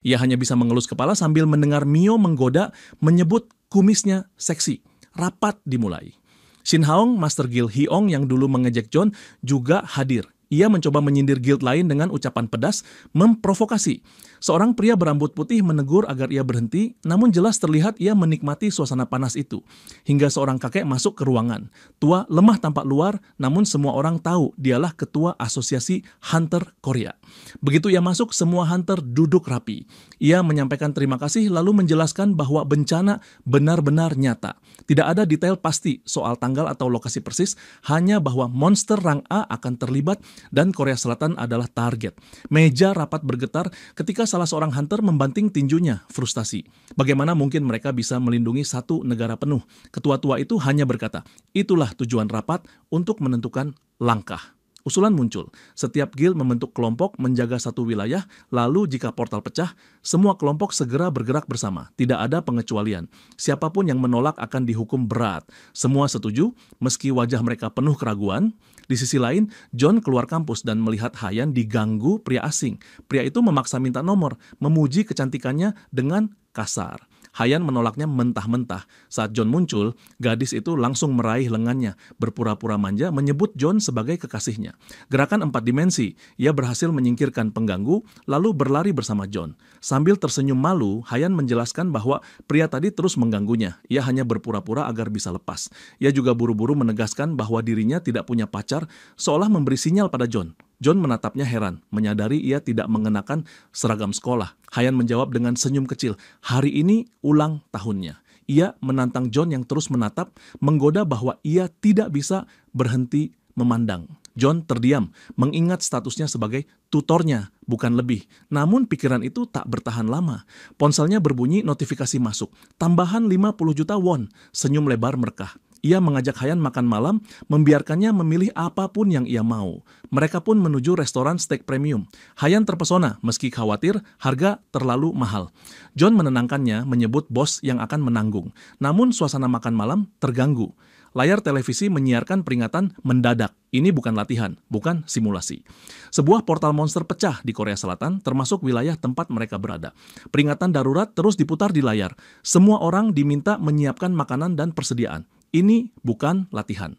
Ia hanya bisa mengelus kepala sambil mendengar Mio menggoda, menyebut kumisnya seksi. Rapat dimulai. Shin Haong, Master Guild Hyong yang dulu mengejek John, juga hadir. Ia mencoba menyindir guild lain dengan ucapan pedas, memprovokasi. Seorang pria berambut putih menegur agar ia berhenti, namun jelas terlihat ia menikmati suasana panas itu. Hingga seorang kakek masuk ke ruangan. Tua, lemah tampak luar, namun semua orang tahu dialah ketua Asosiasi Hunter Korea. Begitu ia masuk, semua hunter duduk rapi. Ia menyampaikan terima kasih lalu menjelaskan bahwa bencana benar-benar nyata. Tidak ada detail pasti soal tanggal atau lokasi persis, hanya bahwa monster rang A akan terlibat dan Korea Selatan adalah target. Meja rapat bergetar ketika salah seorang hunter membanting tinjunya, frustasi. Bagaimana mungkin mereka bisa melindungi satu negara penuh? Ketua tua itu hanya berkata, itulah tujuan rapat untuk menentukan langkah. Usulan muncul, setiap guild membentuk kelompok menjaga satu wilayah, lalu jika portal pecah, semua kelompok segera bergerak bersama. Tidak ada pengecualian. Siapapun yang menolak akan dihukum berat. Semua setuju, meski wajah mereka penuh keraguan. Di sisi lain, John keluar kampus dan melihat Hayan diganggu pria asing. Pria itu memaksa minta nomor, memuji kecantikannya dengan kasar. Hayan menolaknya mentah-mentah. Saat John muncul, gadis itu langsung meraih lengannya, berpura-pura manja menyebut John sebagai kekasihnya. Gerakan 4 dimensi, ia berhasil menyingkirkan pengganggu, lalu berlari bersama John. Sambil tersenyum malu, Hayan menjelaskan bahwa pria tadi terus mengganggunya. Ia hanya berpura-pura agar bisa lepas. Ia juga buru-buru menegaskan bahwa dirinya tidak punya pacar, seolah memberi sinyal pada John. John menatapnya heran, menyadari ia tidak mengenakan seragam sekolah. Hayan menjawab dengan senyum kecil, hari ini ulang tahunnya. Ia menantang John yang terus menatap, menggoda bahwa ia tidak bisa berhenti memandang. John terdiam, mengingat statusnya sebagai tutornya, bukan lebih. Namun pikiran itu tak bertahan lama. Ponselnya berbunyi notifikasi masuk. Tambahan 50 juta won, senyum lebar merkah. Ia mengajak Hayan makan malam, membiarkannya memilih apapun yang ia mau. Mereka pun menuju restoran steak premium. Hayan terpesona, meski khawatir harga terlalu mahal. John menenangkannya, menyebut bos yang akan menanggung. Namun suasana makan malam terganggu. Layar televisi menyiarkan peringatan mendadak. Ini bukan latihan, bukan simulasi. Sebuah portal monster pecah di Korea Selatan, termasuk wilayah tempat mereka berada. Peringatan darurat terus diputar di layar. Semua orang diminta menyiapkan makanan dan persediaan. Ini bukan latihan.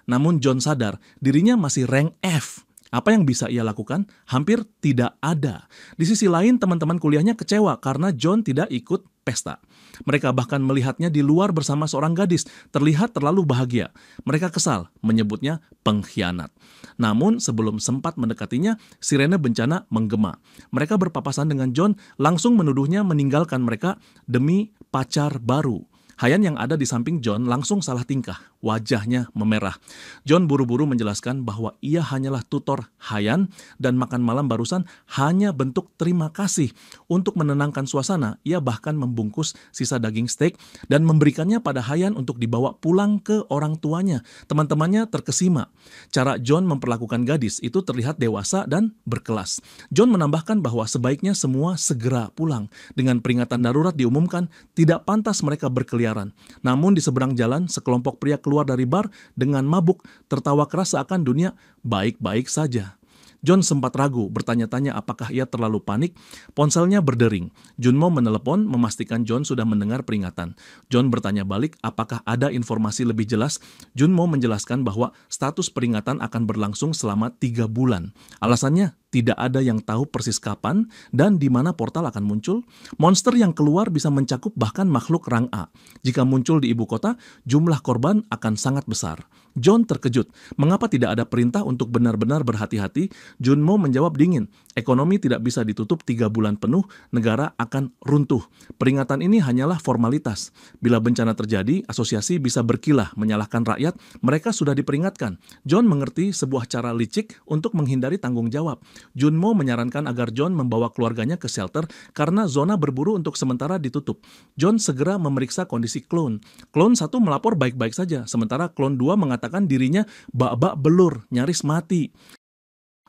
Namun John sadar dirinya masih rank F. Apa yang bisa ia lakukan? Hampir tidak ada. Di sisi lain, teman-teman kuliahnya kecewa karena John tidak ikut pesta. Mereka bahkan melihatnya di luar bersama seorang gadis, terlihat terlalu bahagia. Mereka kesal, menyebutnya pengkhianat. Namun sebelum sempat mendekatinya, sirene bencana menggema. Mereka berpapasan dengan John, langsung menuduhnya meninggalkan mereka demi pacar baru. Hayan yang ada di samping John langsung salah tingkah. wajahnya memerah. John buru-buru menjelaskan bahwa ia hanyalah tutor Hayan dan makan malam barusan hanya bentuk terima kasih. Untuk menenangkan suasana, ia bahkan membungkus sisa daging steak dan memberikannya pada Hayan untuk dibawa pulang ke orang tuanya. Teman-temannya terkesima. Cara John memperlakukan gadis itu terlihat dewasa dan berkelas. John menambahkan bahwa sebaiknya semua segera pulang. Dengan peringatan darurat diumumkan, tidak pantas mereka berkeliaran. Namun di seberang jalan, sekelompok pria keluar dari bar dengan mabuk, tertawa keras seakan dunia baik-baik saja. John sempat ragu, bertanya-tanya apakah ia terlalu panik. Ponselnya berdering. Junmo menelepon memastikan John sudah mendengar peringatan. John bertanya balik apakah ada informasi lebih jelas. Junmo menjelaskan bahwa status peringatan akan berlangsung selama 3 bulan. Alasannya, tidak ada yang tahu persis kapan dan di mana portal akan muncul. Monster yang keluar bisa mencakup bahkan makhluk rang A. Jika muncul di ibu kota, jumlah korban akan sangat besar. John terkejut. Mengapa tidak ada perintah untuk benar-benar berhati-hati? Junmo menjawab dingin. Ekonomi tidak bisa ditutup 3 bulan penuh, negara akan runtuh. Peringatan ini hanyalah formalitas. Bila bencana terjadi, asosiasi bisa berkilah menyalahkan rakyat. Mereka sudah diperingatkan. John mengerti sebuah cara licik untuk menghindari tanggung jawab. Junmo menyarankan agar John membawa keluarganya ke shelter karena zona berburu untuk sementara ditutup. John segera memeriksa kondisi klon. Klon 1 melapor baik-baik saja, sementara klon 2 mengatakan dirinya bak-bak belur, nyaris mati.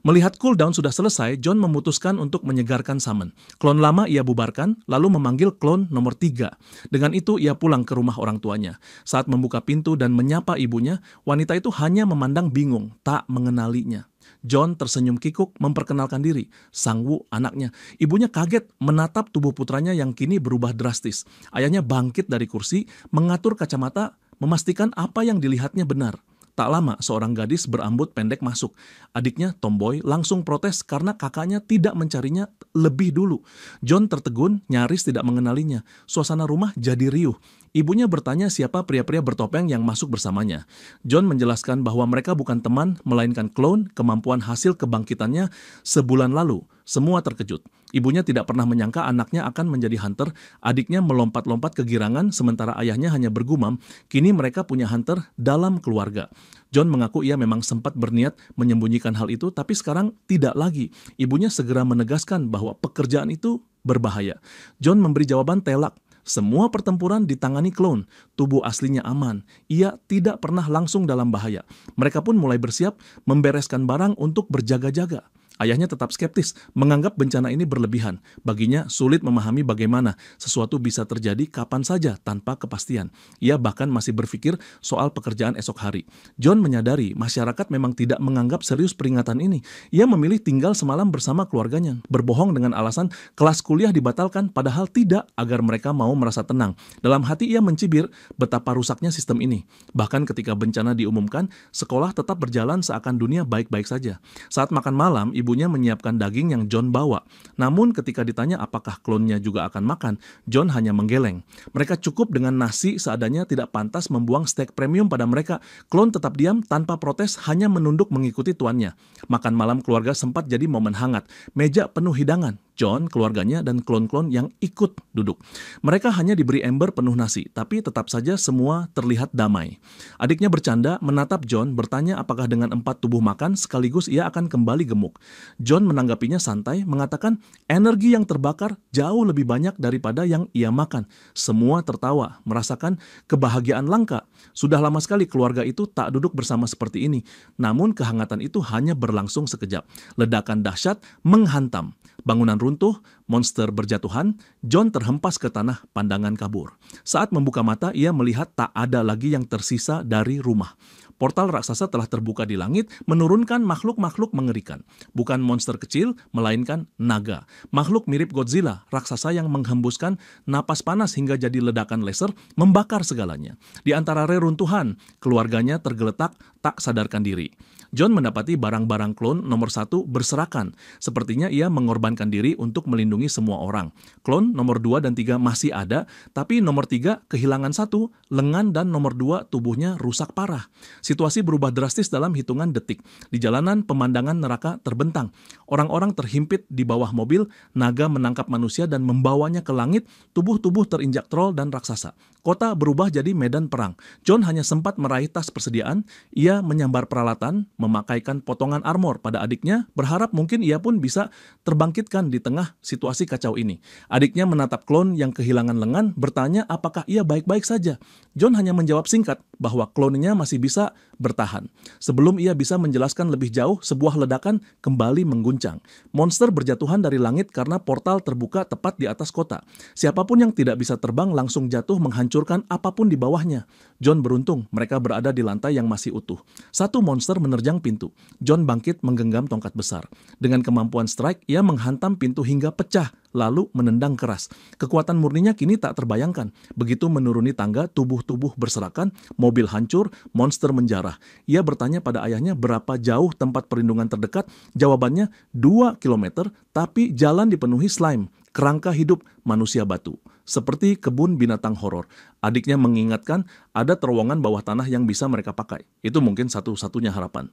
Melihat cooldown sudah selesai, John memutuskan untuk menyegarkan summon. Klon lama ia bubarkan, lalu memanggil klon nomor 3. Dengan itu ia pulang ke rumah orang tuanya. Saat membuka pintu dan menyapa ibunya, wanita itu hanya memandang bingung, tak mengenalinya. John tersenyum kikuk memperkenalkan diri, Sangwoo anaknya. Ibunya kaget menatap tubuh putranya yang kini berubah drastis. Ayahnya bangkit dari kursi, mengatur kacamata, memastikan apa yang dilihatnya benar. Tak lama, seorang gadis berambut pendek masuk. Adiknya, Tomboy, langsung protes karena kakaknya tidak mencarinya lebih dulu. John tertegun, nyaris tidak mengenalinya. Suasana rumah jadi riuh. Ibunya bertanya siapa pria-pria bertopeng yang masuk bersamanya. John menjelaskan bahwa mereka bukan teman, melainkan klon, kemampuan hasil kebangkitannya sebulan lalu. Semua terkejut. Ibunya tidak pernah menyangka anaknya akan menjadi hunter. Adiknya melompat-lompat kegirangan, sementara ayahnya hanya bergumam, kini mereka punya hunter dalam keluarga. John mengaku ia memang sempat berniat menyembunyikan hal itu, tapi sekarang tidak lagi. Ibunya segera menegaskan bahwa pekerjaan itu berbahaya. John memberi jawaban telak. Semua pertempuran ditangani klon, tubuh aslinya aman. Ia tidak pernah langsung dalam bahaya. Mereka pun mulai bersiap membereskan barang untuk berjaga-jaga. Ayahnya tetap skeptis, menganggap bencana ini berlebihan. Baginya sulit memahami bagaimana sesuatu bisa terjadi kapan saja tanpa kepastian. Ia bahkan masih berpikir soal pekerjaan esok hari. John menyadari masyarakat memang tidak menganggap serius peringatan ini. Ia memilih tinggal semalam bersama keluarganya, berbohong dengan alasan kelas kuliah dibatalkan, padahal tidak, agar mereka mau merasa tenang. Dalam hati ia mencibir betapa rusaknya sistem ini. Bahkan ketika bencana diumumkan, sekolah tetap berjalan seakan dunia baik-baik saja. Saat makan malam, ibunya menyiapkan daging yang John bawa. Namun ketika ditanya apakah klonnya juga akan makan, John hanya menggeleng. Mereka cukup dengan nasi seadanya, tidak pantas membuang steak premium pada mereka. Klon tetap diam tanpa protes, hanya menunduk mengikuti tuannya. Makan malam keluarga sempat jadi momen hangat. Meja penuh hidangan. John, keluarganya, dan klon-klon yang ikut duduk. Mereka hanya diberi ember penuh nasi, tapi tetap saja semua terlihat damai. Adiknya bercanda, menatap John, bertanya apakah dengan 4 tubuh makan sekaligus ia akan kembali gemuk. John menanggapinya santai, mengatakan energi yang terbakar jauh lebih banyak daripada yang ia makan. Semua tertawa, merasakan kebahagiaan langka. Sudah lama sekali keluarga itu tak duduk bersama seperti ini. Namun kehangatan itu hanya berlangsung sekejap. Ledakan dahsyat menghantam. Bangunan runtuh, monster berjatuhan, John terhempas ke tanah, pandangan kabur. Saat membuka mata, ia melihat tak ada lagi yang tersisa dari rumah. Portal raksasa telah terbuka di langit, menurunkan makhluk-makhluk mengerikan. Bukan monster kecil, melainkan naga. Makhluk mirip Godzilla, raksasa yang menghembuskan napas panas hingga jadi ledakan laser, membakar segalanya. Di antara reruntuhan, keluarganya tergeletak, tak sadarkan diri. John mendapati barang-barang klon nomor 1 berserakan. Sepertinya ia mengorbankan diri untuk melindungi semua orang. Klon nomor 2 dan 3 masih ada, tapi nomor 3 kehilangan 1, lengan, dan nomor 2 tubuhnya rusak parah. Situasi berubah drastis dalam hitungan detik. Di jalanan, pemandangan neraka terbentang. Orang-orang terhimpit di bawah mobil, naga menangkap manusia dan membawanya ke langit, tubuh-tubuh terinjak troll dan raksasa. Kota berubah jadi medan perang. John hanya sempat meraih tas persediaan, ia menyambar peralatan, memakaikan potongan armor pada adiknya, berharap mungkin ia pun bisa terbangkitkan di tengah situasi kacau ini. Adiknya menatap klon yang kehilangan lengan, bertanya apakah ia baik-baik saja. John hanya menjawab singkat bahwa klonnya masih bisa bertahan. Sebelum ia bisa menjelaskan lebih jauh, sebuah ledakan kembali mengguncang. Monster berjatuhan dari langit karena portal terbuka tepat di atas kota. Siapapun yang tidak bisa terbang langsung jatuh menghancurkan apapun di bawahnya. John beruntung, mereka berada di lantai yang masih utuh. Satu monster menerjang pintu. John bangkit menggenggam tongkat besar. Dengan kemampuan strike, ia menghantam pintu hingga pecah, lalu menendang keras. Kekuatan murninya kini tak terbayangkan. Begitu menuruni tangga, tubuh-tubuh berserakan, mobil hancur, monster menjarah. Ia bertanya pada ayahnya berapa jauh tempat perlindungan terdekat. Jawabannya 2 kilometer, tapi jalan dipenuhi slime, kerangka hidup manusia batu. Seperti kebun binatang horor. Adiknya mengingatkan ada terowongan bawah tanah yang bisa mereka pakai. Itu mungkin satu-satunya harapan.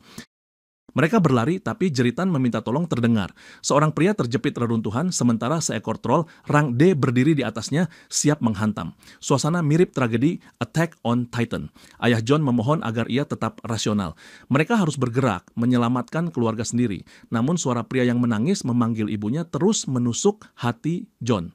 Mereka berlari, tapi jeritan meminta tolong terdengar. Seorang pria terjepit reruntuhan, sementara seekor troll rang D berdiri di atasnya, siap menghantam. Suasana mirip tragedi Attack on Titan. Ayah John memohon agar ia tetap rasional. Mereka harus bergerak, menyelamatkan keluarga sendiri. Namun suara pria yang menangis memanggil ibunya terus menusuk hati John.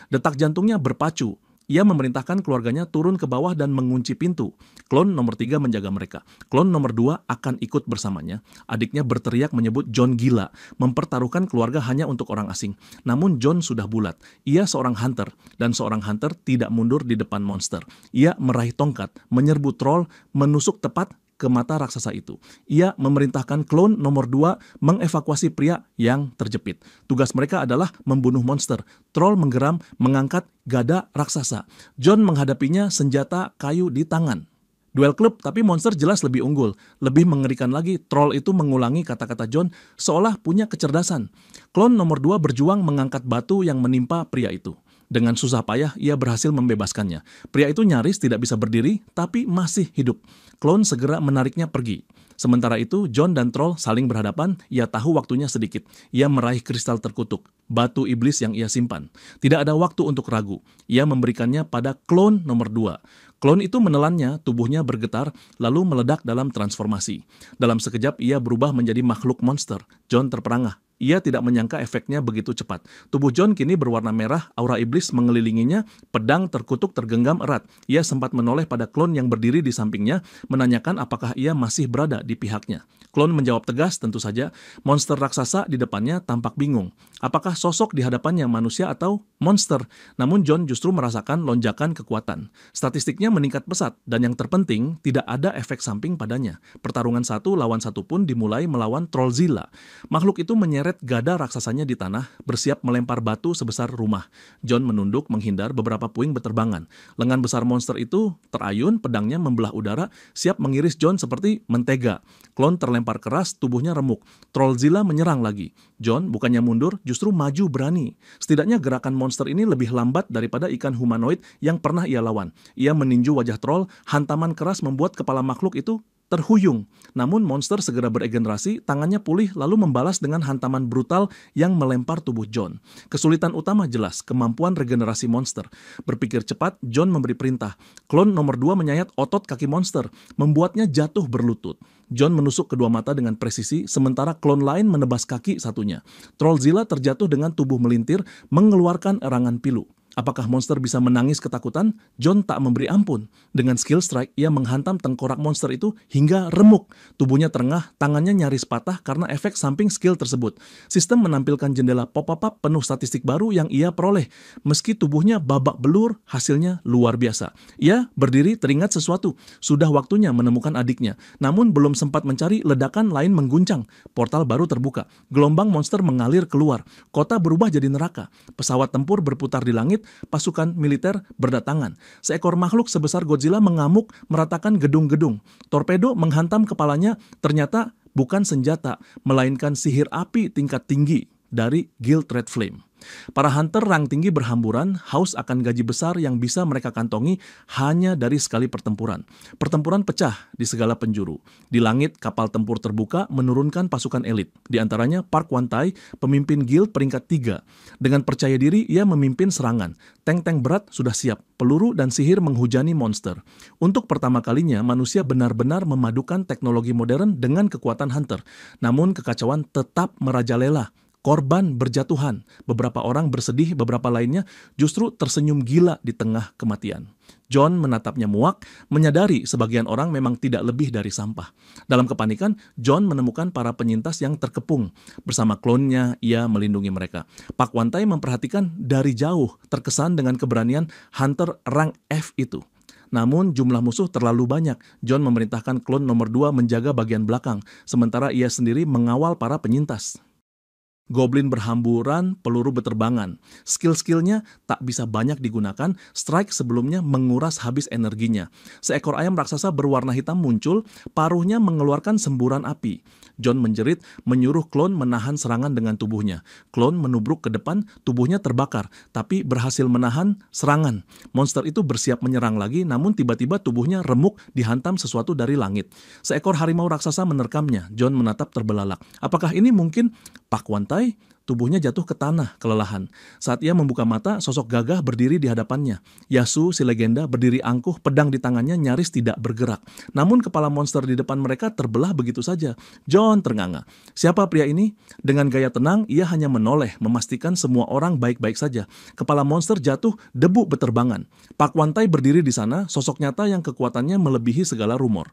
Detak jantungnya berpacu. Ia memerintahkan keluarganya turun ke bawah dan mengunci pintu. Klon nomor 3 menjaga mereka. Klon nomor 2 akan ikut bersamanya. Adiknya berteriak menyebut John gila, mempertaruhkan keluarga hanya untuk orang asing. Namun John sudah bulat. Ia seorang hunter, dan seorang hunter tidak mundur di depan monster. Ia meraih tongkat, menyerbu troll, menusuk tepat ke mata raksasa itu. Ia memerintahkan klon nomor 2 mengevakuasi pria yang terjepit. Tugas mereka adalah membunuh monster. Troll menggeram, mengangkat gada raksasa. John menghadapinya senjata kayu di tangan. Duel klub, tapi monster jelas lebih unggul. Lebih mengerikan lagi, troll itu mengulangi kata-kata John seolah punya kecerdasan. Klon nomor 2 berjuang mengangkat batu yang menimpa pria itu. Dengan susah payah, ia berhasil membebaskannya. Pria itu nyaris tidak bisa berdiri, tapi masih hidup. Klon segera menariknya pergi. Sementara itu, John dan Troll saling berhadapan, ia tahu waktunya sedikit. Ia meraih kristal terkutuk, batu iblis yang ia simpan. Tidak ada waktu untuk ragu. Ia memberikannya pada klon nomor 2. Klon itu menelannya, tubuhnya bergetar, lalu meledak dalam transformasi. Dalam sekejap, ia berubah menjadi makhluk monster. John terperangah. Ia tidak menyangka efeknya begitu cepat. Tubuh John kini berwarna merah, aura iblis mengelilinginya, pedang terkutuk tergenggam erat. Ia sempat menoleh pada klon yang berdiri di sampingnya, menanyakan apakah ia masih berada di pihaknya. Klon menjawab tegas, tentu saja. Monster raksasa di depannya tampak bingung. Apakah sosok di hadapannya manusia atau monster? Namun John justru merasakan lonjakan kekuatan. Statistiknya meningkat pesat, dan yang terpenting, tidak ada efek samping padanya. Pertarungan 1 lawan 1 pun dimulai melawan Trollzilla. Makhluk itu menyeret gada raksasanya di tanah, bersiap melempar batu sebesar rumah. John menunduk menghindar, beberapa puing berterbangan. Lengan besar monster itu terayun, pedangnya membelah udara, siap mengiris John seperti mentega. Klon terlempar keras, tubuhnya remuk. Trollzilla menyerang lagi. John bukannya mundur, justru maju berani. Setidaknya gerakan monster ini lebih lambat daripada ikan humanoid yang pernah ia lawan. Ia meninju wajah troll, hantaman keras membuat kepala makhluk itu terhuyung. Namun monster segera beregenerasi, tangannya pulih lalu membalas dengan hantaman brutal yang melempar tubuh John. Kesulitan utama jelas, kemampuan regenerasi monster. Berpikir cepat, John memberi perintah. Klon nomor 2 menyayat otot kaki monster, membuatnya jatuh berlutut. John menusuk kedua mata dengan presisi, sementara klon lain menebas kaki satunya. Trollzilla terjatuh dengan tubuh melintir, mengeluarkan erangan pilu. Apakah monster bisa menangis ketakutan? John tak memberi ampun. Dengan skill strike, ia menghantam tengkorak monster itu hingga remuk. Tubuhnya terengah, tangannya nyaris patah karena efek samping skill tersebut. Sistem menampilkan jendela pop-up penuh statistik baru yang ia peroleh. Meski tubuhnya babak belur, hasilnya luar biasa. Ia berdiri teringat sesuatu. Sudah waktunya menemukan adiknya. Namun belum sempat mencari, ledakan lain mengguncang. Portal baru terbuka. Gelombang monster mengalir keluar. Kota berubah jadi neraka. Pesawat tempur berputar di langit. Pasukan militer berdatangan. Seekor makhluk sebesar Godzilla mengamuk meratakan gedung-gedung. Torpedo menghantam kepalanya, ternyata bukan senjata, melainkan sihir api tingkat tinggi dari Guild Red Flame. Para hunter rang tinggi berhamburan, haus akan gaji besar yang bisa mereka kantongi hanya dari sekali pertempuran. Pertempuran pecah di segala penjuru. Di langit, kapal tempur terbuka menurunkan pasukan elit. Di antaranya Park Wan-tai, pemimpin guild peringkat 3. Dengan percaya diri, ia memimpin serangan. Tank-tank berat sudah siap. Peluru dan sihir menghujani monster. Untuk pertama kalinya, manusia benar-benar memadukan teknologi modern dengan kekuatan hunter. Namun kekacauan tetap merajalela. Korban berjatuhan, beberapa orang bersedih, beberapa lainnya justru tersenyum gila di tengah kematian. John menatapnya muak, menyadari sebagian orang memang tidak lebih dari sampah. Dalam kepanikan, John menemukan para penyintas yang terkepung. Bersama klonnya, ia melindungi mereka. Park Wan-tai memperhatikan dari jauh, terkesan dengan keberanian hunter rang F itu. Namun jumlah musuh terlalu banyak. John memerintahkan klon nomor 2 menjaga bagian belakang, sementara ia sendiri mengawal para penyintas. Goblin berhamburan, peluru beterbangan. Skill-skillnya tak bisa banyak digunakan, strike sebelumnya menguras habis energinya. Seekor ayam raksasa berwarna hitam muncul, paruhnya mengeluarkan semburan api. John menjerit, menyuruh klon menahan serangan dengan tubuhnya. Klon menubruk ke depan, tubuhnya terbakar, tapi berhasil menahan serangan. Monster itu bersiap menyerang lagi, namun tiba-tiba tubuhnya remuk dihantam sesuatu dari langit. Seekor harimau raksasa menerkamnya. John menatap terbelalak. Apakah ini mungkin Park Wan-tai? Tubuhnya jatuh ke tanah, kelelahan. Saat ia membuka mata, sosok gagah berdiri di hadapannya. Yasu, si legenda, berdiri angkuh, pedang di tangannya nyaris tidak bergerak. Namun kepala monster di depan mereka terbelah begitu saja. John ternganga. Siapa pria ini? Dengan gaya tenang, ia hanya menoleh, memastikan semua orang baik-baik saja. Kepala monster jatuh, debu beterbangan. Park Wan-tai berdiri di sana, sosok nyata yang kekuatannya melebihi segala rumor.